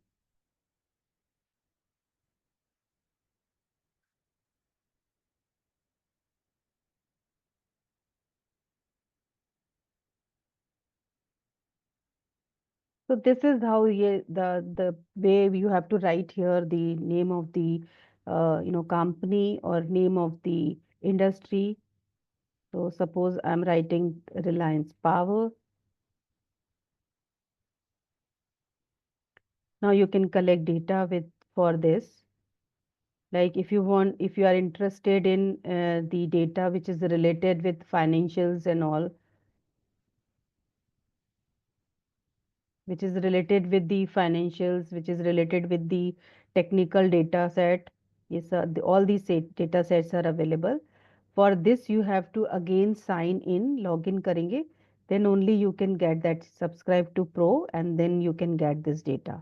So this is how the way you have to write here the name of the company or name of the industry. So suppose I'm writing Reliance Power. Now you can collect data for this. Like if you are interested in the data which is related with financials and all, which is related with the financials, which is related with the technical data set. Yes, all these data sets are available. For this, you have to again sign in, login करेंगे, then only you can get that, subscribe to Pro, and then you can get this data.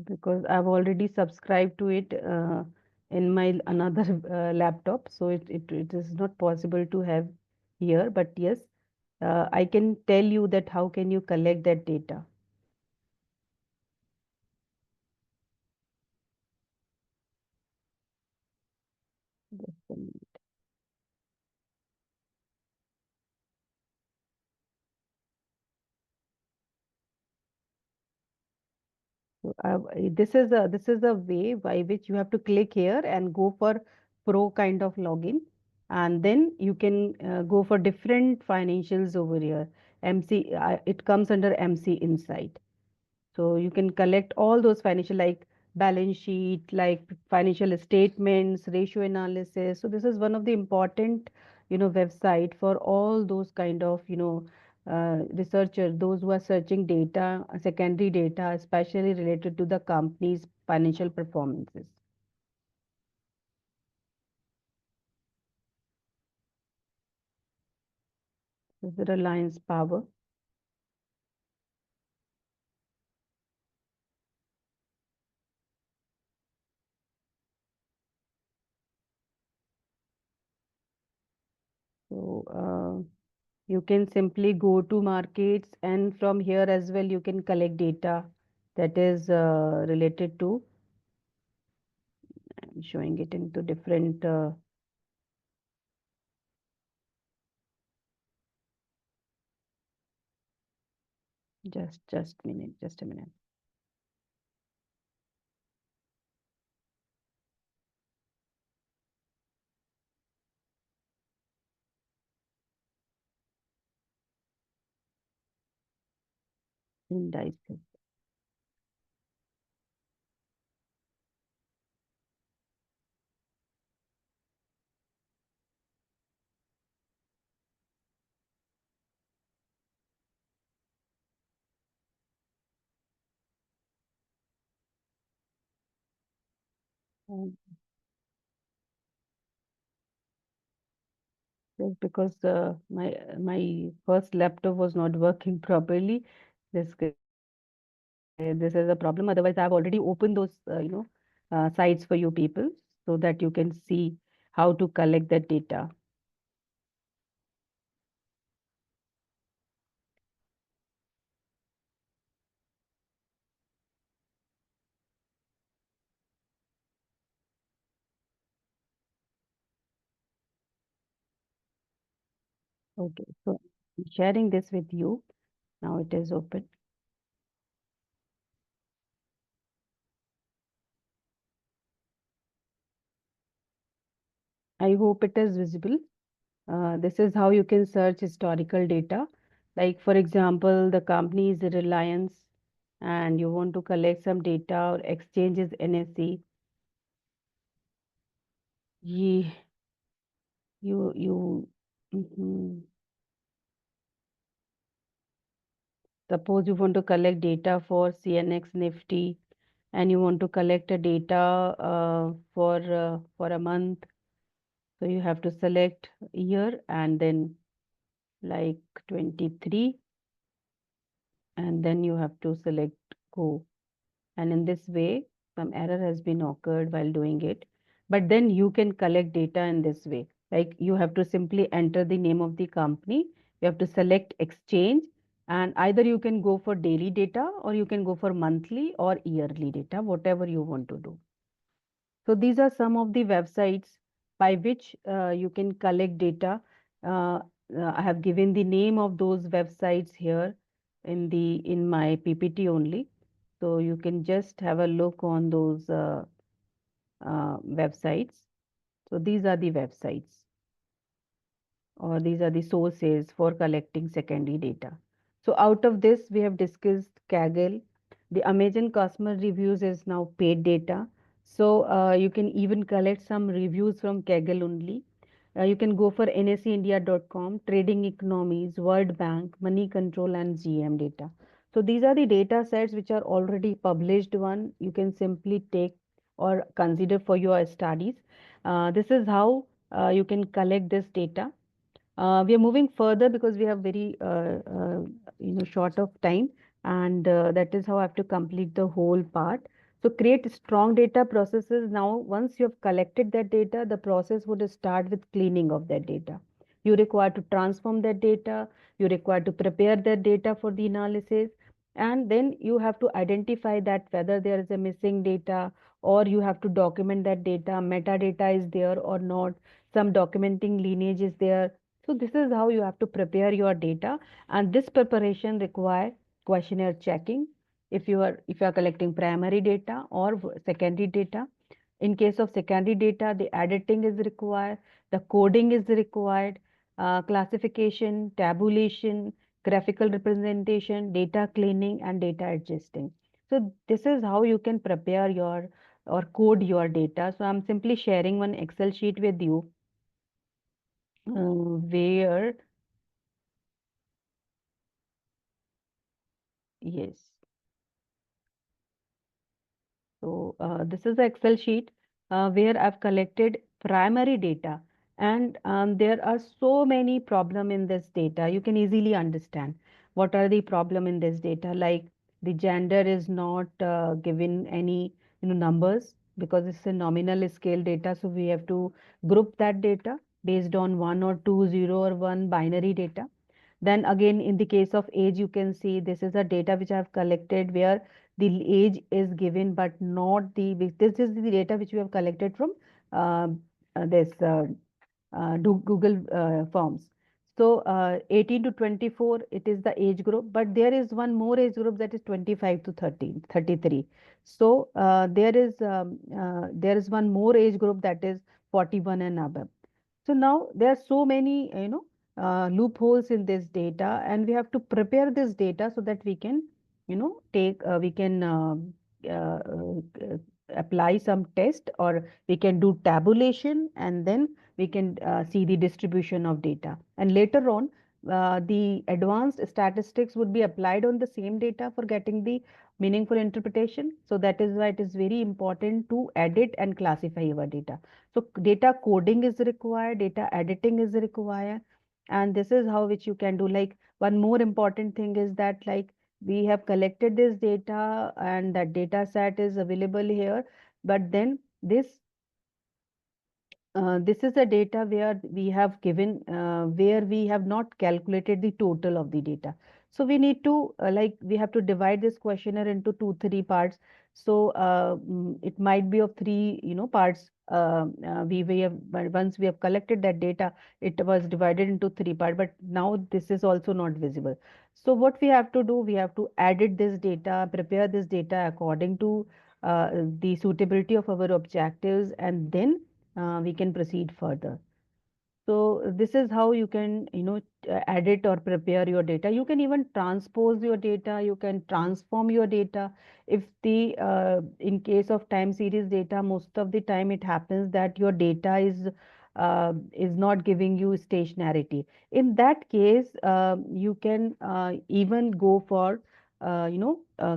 Because I've already subscribed to it in my another laptop, so it is not possible to have here, but yes, I can tell you that how can you collect that data. Just a minute. So this is the way by which you have to click here and go for Pro kind of login, and then you can go for different financials over here. MC, it comes under MC Insight. So you can collect all those financial, like balance sheet, like financial statements, ratio analysis. So this is one of the important, website for all those kind of, researchers, those who are searching data, secondary data, especially related to the company's financial performances. This is the Reliance Power. So you can simply go to markets, and from here as well you can collect data that is related to. I'm showing it into different just a minute. Indices. Um, Just because my first laptop was not working properly, this this is a problem. Otherwise, I've already opened those sites for you people so that you can see how to collect that data. Okay, so I'm sharing this with you. Now it is open. I hope it is visible. This is how you can search historical data. Like for example, the company is Reliance and you want to collect some data, or exchange is NSE. Ye, you mhm. Suppose you want to collect data for CNX Nifty and you want to collect a data for a month. So you have to select year and then like 23, and then you have to select go. And in this way, some error has been occurred while doing it. But then you can collect data in this way. Like you have to simply enter the name of the company. You have to select exchange, and either you can go for daily data or you can go for monthly or yearly data, whatever you want to do. So these are some of the websites by which you can collect data. Uh, I have given the name of those websites here in my PPT only. So you can just have a look on those websites. So these are the websites, or these are the sources for collecting secondary data. So out of this, we have discussed Kaggle. The Amazon customer reviews is now paid data. So you can even collect some reviews from Kaggle only. You can go for nseindia.com, Trading Economies, World Bank, Money Control, and GM data. So these are the data sets which are already published one. You can simply take or consider for your studies. This is how you can collect this data. We are moving further because we have very short of time, and that is how I have to complete the whole part. So create strong data processes. Now once you have collected that data, the process would start with cleaning of that data. You require to transform that data, you require to prepare that data for the analysis, and then you have to identify that whether there is a missing data, or you have to document that data, metadata is there or not, some documenting lineage is there. So this is how you have to prepare your data, and this preparation require questionnaire checking if you are collecting primary data or secondary data. In case of secondary data, the editing is required, the coding is required, classification, tabulation, graphical representation, data cleaning, and data adjusting. So this is how you can prepare your or code your data. So I'm simply sharing one Excel sheet with you where yes. So this is the Excel sheet where I've collected primary data, and there are so many problem in this data. You can easily understand what are the problem in this data. Like the gender is not given any numbers because it's a nominal scale data. So we have to group that data. based on 1 or 2, 0 or 1 binary data. Then again, in the case of age, you can see this is a data which I have collected where the age is given, but not this is the data which we have collected from uh, this Google Forms. So 18 to 24, it is the age group, but there is one more age group that is 25 to 33. So there is one more age group that is 41 and above. So now there are so many, loopholes in this data, and we have to prepare this data so that we can, we can apply some test, or we can do tabulation, and then we can see the distribution of data. And later on, the advanced statistics would be applied on the same data for getting the meaningful interpretation. So that is why it is very important to edit and classify our data. So data coding is required, data editing is required, and this is how which you can do. Like one more important thing is that like we have collected this data and that data set is available here, but then this is a data where we have given, where we have not calculated the total of the data. So we need to, we have to divide this questionnaire into 2, 3 parts. So it might be of 3, parts. We have, once we have collected that data, it was divided into 3 parts, but now this is also not visible. So what we have to do, we have to edit this data, prepare this data according to the suitability of our objectives, and then we can proceed further. So this is how you can, edit or prepare your data. You can even transpose your data. You can transform your data. If in case of time series data, most of the time it happens that your data is not giving you stationarity. In that case, you can even go for,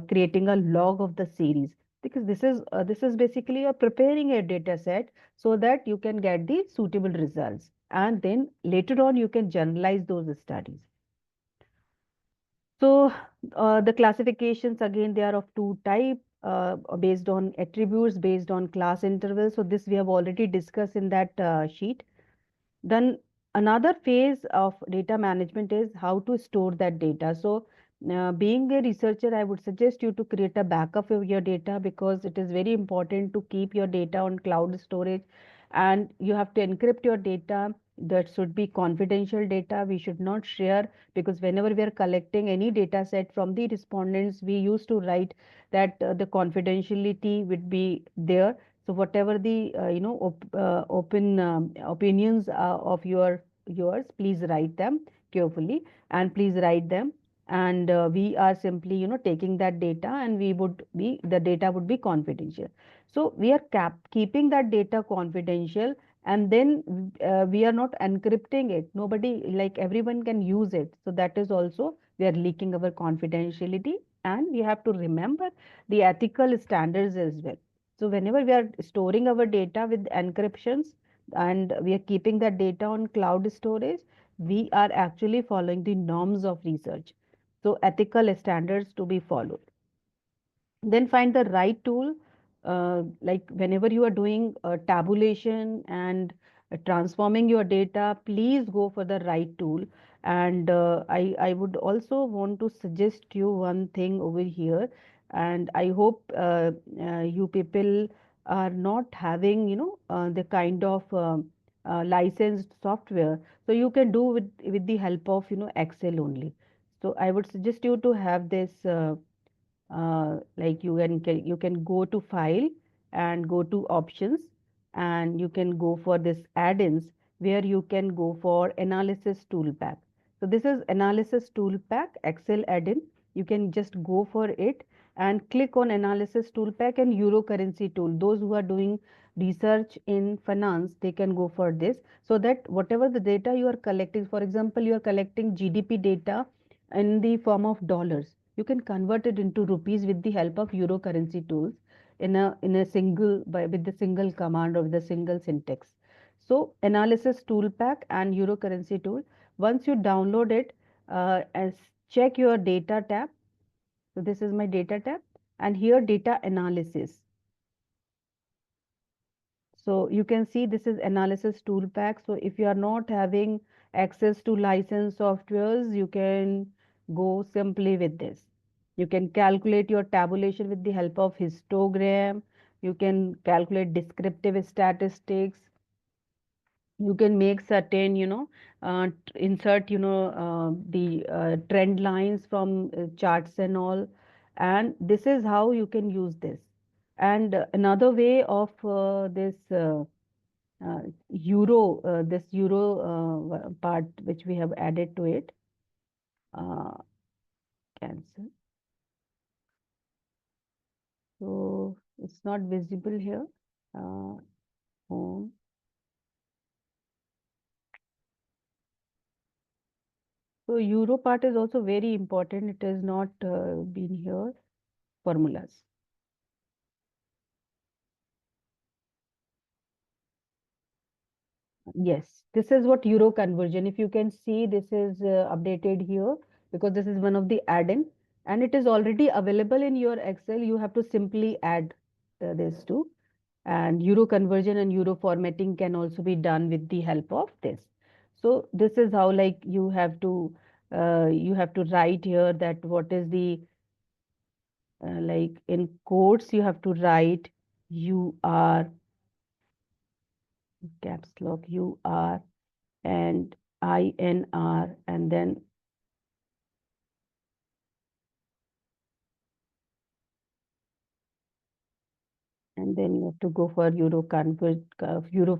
creating a log of the series, because this is basically you're preparing a data set so that you can get the suitable results, and then later on you can generalize those studies. So the classifications, again, they are of 2 types, based on attributes, based on class intervals. So this we have already discussed in that sheet. Then another phase of data management is how to store that data. So being a researcher, I would suggest you to create a backup of your data, because it is very important to keep your data on cloud storage, and you have to encrypt your data. That should be confidential data. We should not share, because whenever we are collecting any data set from the respondents, we used to write that the confidentiality would be there. So whatever the open opinions of yours, please write them carefully, and please write them. And we are simply taking that data, and the data would be confidential. So we are keeping that data confidential, and then we are not encrypting it. Nobody, like everyone can use it. So that is also, we are leaking our confidentiality, and we have to remember the ethical standards as well. So whenever we are storing our data with encryptions, and we are keeping that data on cloud storage, we are actually following the norms of research. So ethical standards to be followed. Then find the right tool. Like whenever you are doing tabulation and transforming your data, please go for the right tool. And I would also want to suggest you one thing over here, and I hope you people are not having the kind of licensed software, so you can do with the help of Excel only. So I would suggest you to have this like you can go to file and go to options, and you can go for this add-ins, where you can go for analysis tool pack. So this is analysis tool pack Excel add-in. You can just go for it and click on analysis tool pack and euro currency tool. Those who are doing research in finance, they can go for this, so that whatever the data you are collecting, for example, you are collecting GDP data in the form of dollars, you can convert it into rupees with the help of euro currency tools in a single with the single command or with the single syntax. So analysis tool pack and euro currency tool, once you download it, as check your data tab. So this is my data tab, and here data analysis. So you can see this is analysis tool pack. So if you are not having access to licensed softwares, you can go simply with this. You can calculate your tabulation with the help of histogram. You can calculate descriptive statistics. You can make certain, insert, the trend lines from charts and all. And this is how you can use this. And another way of this this euro part which we have added to it. Cancel. So it's not visible here. Home. So euro part is also very important. It has not been here. Formulas. Yes, this is what euro conversion. If you can see, this is updated here because this is one of the add-in and it is already available in your Excel. You have to simply add this to, and euro conversion and euro formatting can also be done with the help of this. So this is how, like, you have to write here that what is the like in quotes you have to write UR, caps lock UR, and INR, and then you have to go for euro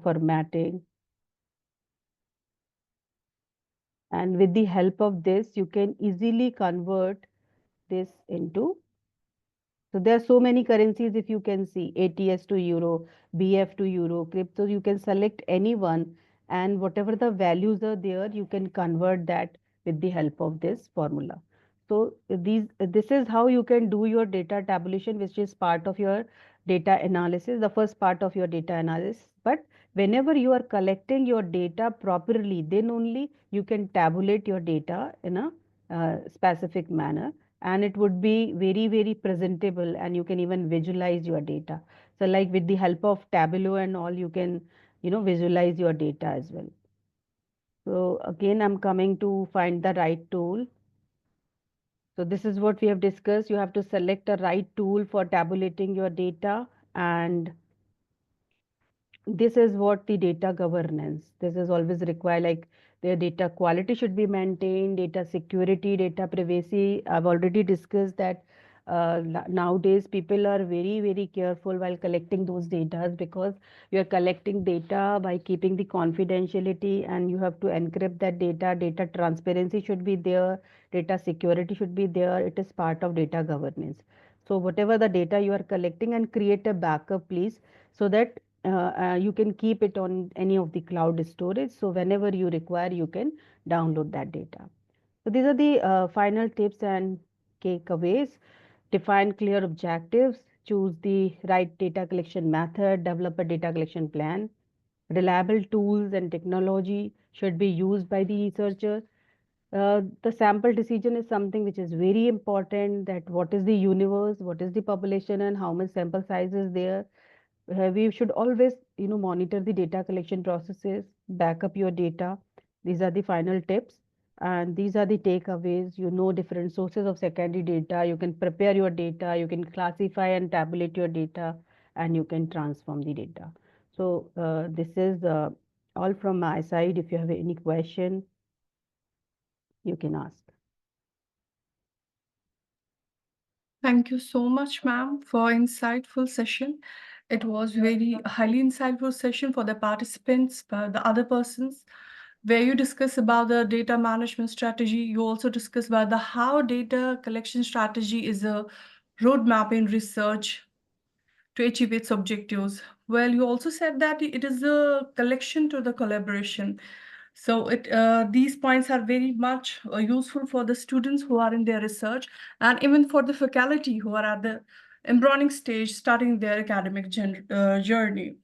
formatting. And with the help of this, you can easily convert this into. So there are so many currencies, if you can see, ATS to euro, BF to euro, crypto, you can select any one, and whatever the values are there, you can convert that with the help of this formula. So this is how you can do your data tabulation, which is part of your data analysis, the first part of your data analysis. But whenever you are collecting your data properly, then only you can tabulate your data in a specific manner, and it would be very, very presentable, and you can even visualize your data. So like with the help of Tableau and all, you can, visualize your data as well. So again, I'm coming to find the right tool. So this is what we have discussed. You have to select a right tool for tabulating your data, and this is what the data governance. This is always required, like their data quality should be maintained, data security, data privacy. I've already discussed that nowadays people are very, very careful while collecting those data, because you are collecting data by keeping the confidentiality, and you have to encrypt that data. Data transparency should be there, data security should be there. It is part of data governance. So whatever the data you are collecting, and create a backup, please, so that you can keep it on any of the cloud storage. So whenever you require, you can download that data. So these are the final tips and takeaways. Define clear objectives, choose the right data collection method, develop a data collection plan. Reliable tools and technology should be used by the researcher. The sample decision is something which is very important, that what is the universe, what is the population, and how much sample size is there. We should always, monitor the data collection processes, back up your data. These are the final tips, and these are the takeaways. Different sources of secondary data. You can prepare your data, you can classify and tabulate your data, and you can transform the data. So this is all from my side. If you have any question, you can ask. Thank you so much, ma'am, for insightful session. It was very highly insightful session for the participants, the other persons, where you discuss about the data management strategy. You also discuss about the how data collection strategy is a roadmap in research to achieve its objectives. Well, you also said that it is a collection to the collaboration. So these points are very much useful for the students who are in their research, and even for the faculty who are at the embryonic stage starting their academic journey.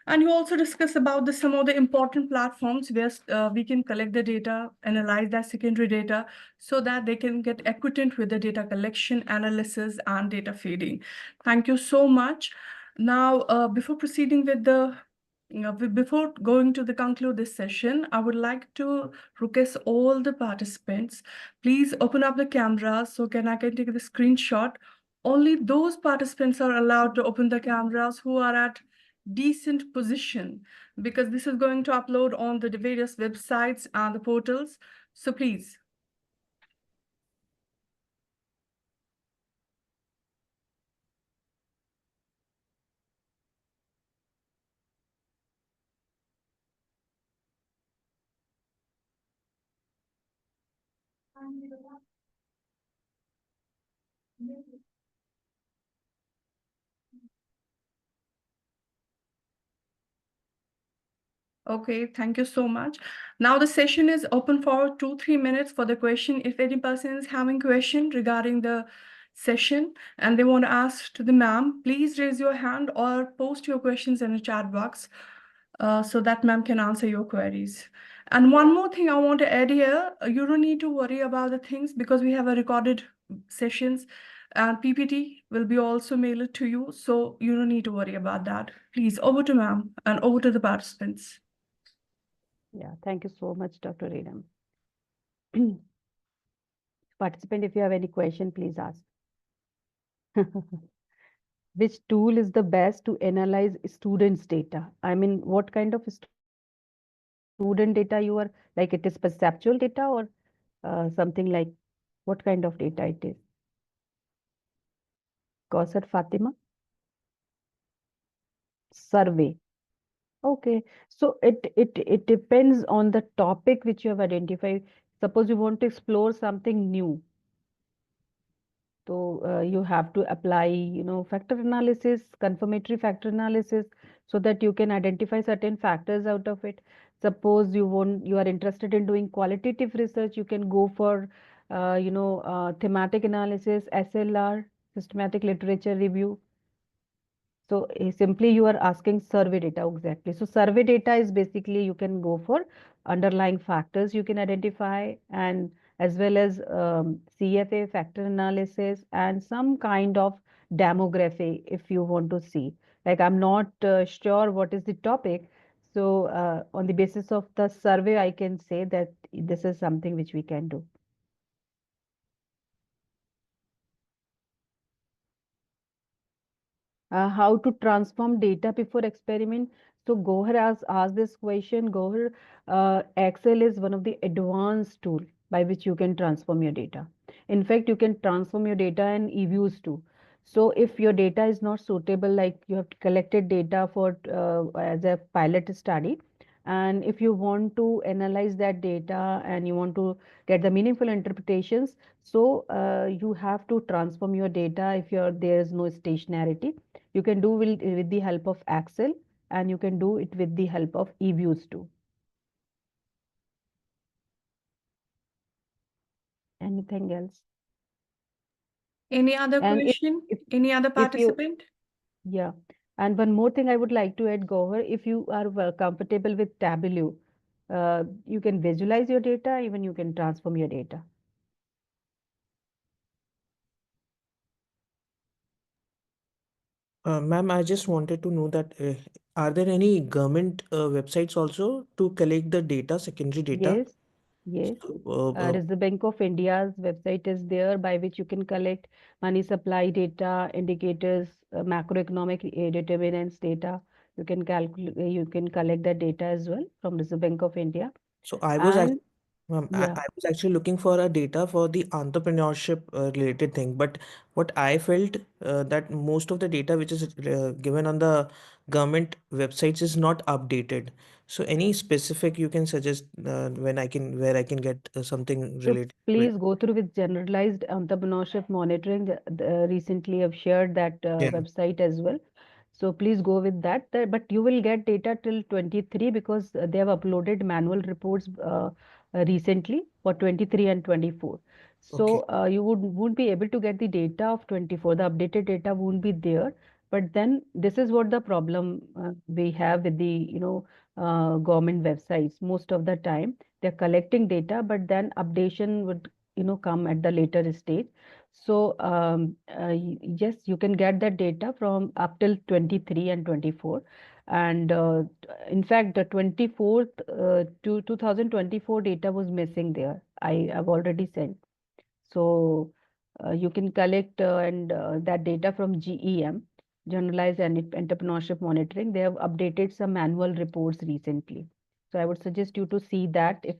And you also discuss about some of the important platforms where we can collect the data, analyze that secondary data, so that they can get acquainted with the data collection, analysis, and data feeding. Thank you so much. Now, before proceeding with the Before going to the conclude this session, I would like to request all the participants, please open up the camera so I can take the screenshot. Only those participants are allowed to open the cameras who are at decent position, because this is going to upload on the various websites and the portals. So please. Okay, thank you so much. Now the session is open for 2-3 minutes for the question. If any person is having question regarding the session and they want to ask to the ma'am, please raise your hand or post your questions in the chat box so that ma'am can answer your queries. And one more thing I want to add here, you don't need to worry about the things because we have a recorded sessions and PPT will be also mailed to you. So you don't need to worry about that. Please, over to ma'am and over to the participants. Yeah, thank you so much, Dr. Redam. Participant, if you have any question, please ask. Which tool is the best to analyze students' data? I mean, what kind of student data you are, like it is perceptual data or something like, what kind of data it is? Kausar Fatima? Survey. Okay, so it depends on the topic which you have identified. Suppose you want to explore something new. So you have to apply, factor analysis, confirmatory factor analysis, so that you can identify certain factors out of it. Suppose you are interested in doing qualitative research, you can go for, thematic analysis, SLR, systematic literature review. So simply you are asking survey data, exactly. So survey data is basically you can go for underlying factors you can identify, and as well as CFA factor analysis and some kind of demography if you want to see. Like I'm not sure what is the topic. So on the basis of the survey, I can say that this is something which we can do. How to transform data before experiment. So Gohar has asked this question. Gohar, Excel is one of the advanced tool by which you can transform your data. In fact, you can transform your data in e-views too. So if your data is not suitable, like you have collected data for as a pilot study, and if you want to analyze that data and you want to get the meaningful interpretations, so you have to transform your data if there is no stationarity. You can do with the help of Excel, and you can do it with the help of eViews too. Anything else? Any other And question? Any other participant? Yeah. And one more thing I would like to add, Gohar, if you are comfortable with Tableau, you can visualize your data, even you can transform your data. Ma'am, I just wanted to know that are there any government websites also to collect the data, secondary data? Yes, yes. So, Reserve Bank of India's website is there by which you can collect money supply data, indicators, macroeconomic determinants data. You can calculate, you can collect that data as well from Reserve Bank of India. so I was And Ma'am, yeah, I was actually looking for a data for the entrepreneurship related thing, but what I felt that most of the data which is given on the government websites is not updated. So any specific you can suggest where I can get something so related to it? please go through with generalized entrepreneurship monitoring. Recently, I've shared that Yeah. website as well. So please go with that. But you will get data till 23 because they have uploaded manual reports recently for 23 and 24. Okay. So you won't be able to get the data of 24. The updated data won't be there. But then this is what the problem we have with the government websites. Most of the time they're collecting data, but then updation would come at the later stage. So yes, you can get that data from up till 23 and 24. And in fact, the 24th to 2024 data was missing there. I have already sent. So you can collect and that data from GEM, Generalized and Entrepreneurship Monitoring. They have updated some annual reports recently. So I would suggest you to see that if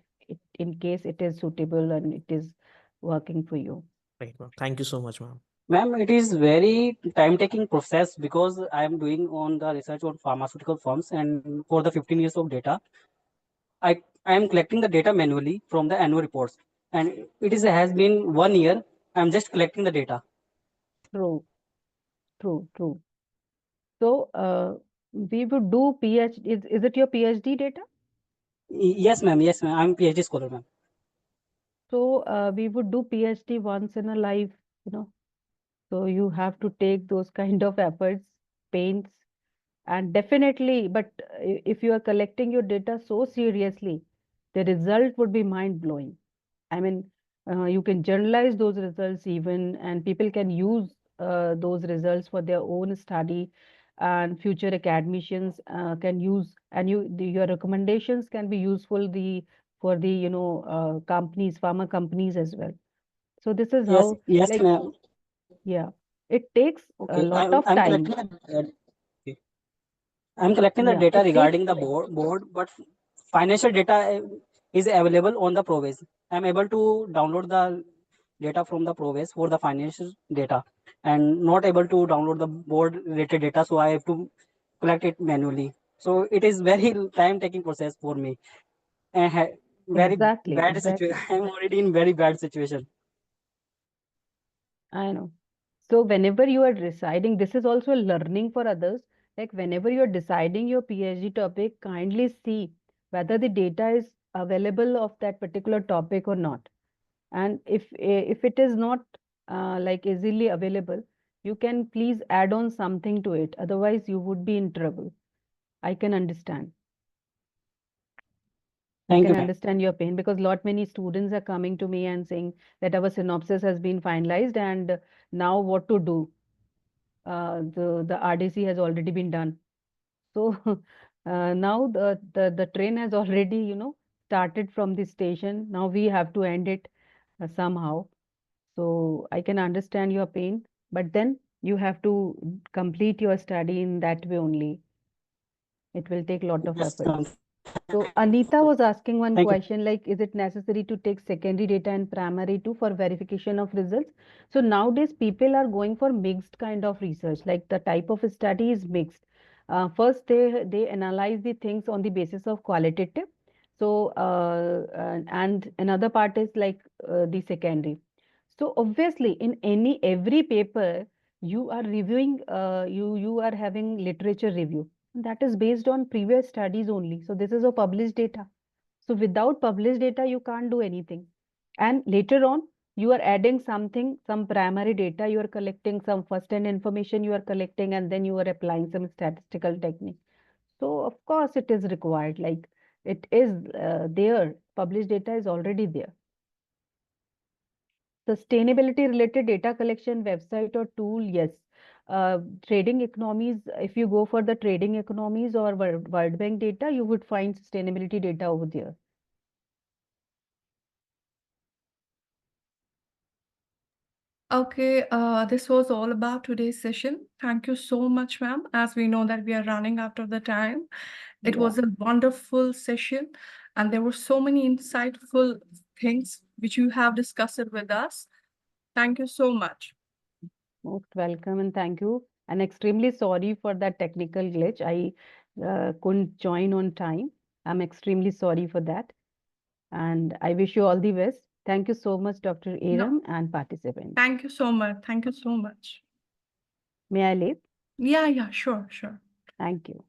in case it is suitable and it is working for you. Right, ma'am. Thank you so much, ma'am. Ma'am, it is very time-taking process because I am doing on the research on pharmaceutical firms, and for the 15 years of data, I am collecting the data manually from the annual reports, and it is has been 1 year. I'm just collecting the data. True, true. So we would do PhD. Is it your PhD data? Yes, ma'am. Yes, ma'am. I'm PhD scholar, ma'am. So we would do PhD once in a life, you know. So you have to take those kind of efforts, pains, and definitely, but if you are collecting your data so seriously, the result would be mind-blowing. I mean, you can generalize those results even, and people can use those results for their own study, and future academicians can use, and your recommendations can be useful for the companies, pharma companies as well. So this is Yes, how, yes, like, ma'am. yeah, it takes a Okay, lot of I'm time. collecting the okay. I'm collecting the Yeah, data it takes. regarding the board, but financial data is available on the Provis. I'm able to download the data from the Provis for the financial data, and not able to download the board related data, so I have to collect it manually. So it is very time-taking process for me, and very bad situation. Exactly. I'm already in very bad situation. I know. So whenever you are deciding, this is also a learning for others. Like whenever you are deciding your PhD topic, kindly see whether the data is available of that particular topic or not. And if it is not like easily available, you can please add on something to it. Otherwise, you would be in trouble. I can understand. I Thank can you, ma'am. understand your pain because lot many students are coming to me and saying that our synopsis has been finalized and now what to do? The RDC has already been done. So now the train has already, started from the station. Now we have to end it somehow. So I can understand your pain, but then you have to complete your study in that way only. It will take lot of Yes, efforts. ma'am. So Anita was asking one Thank you. question like, is it necessary to take secondary data and primary too for verification of results? So nowadays people are going for mixed kind of research, like the type of study is mixed. First, they analyze the things on the basis of qualitative. So and another part is like the secondary. So obviously in every paper you are reviewing, you are having literature review. That is based on previous studies only. So this is a published data. So without published data, you can't do anything. And later on, you are adding something, some primary data, you are collecting some first-hand information you are collecting, and then you are applying some statistical technique. So of course it is required, like it is there, published data is already there. Sustainability related data collection website or tool, yes. Trading economies, if you go for the trading economies or World Bank data, you would find sustainability data over there. Okay, this was all about today's session. Thank you so much, ma'am. As we know that we are running out of the time. It Yeah. was a wonderful session, and there were so many insightful things which you have discussed with us. Thank you so much. Most welcome and thank you. And extremely sorry for that technical glitch. I couldn't join on time. I'm extremely sorry for that. And I wish you all the best. Thank you so much, Dr. Irum and participants. Thank you so much. Thank you so much. May I leave? Yeah, sure. Thank you.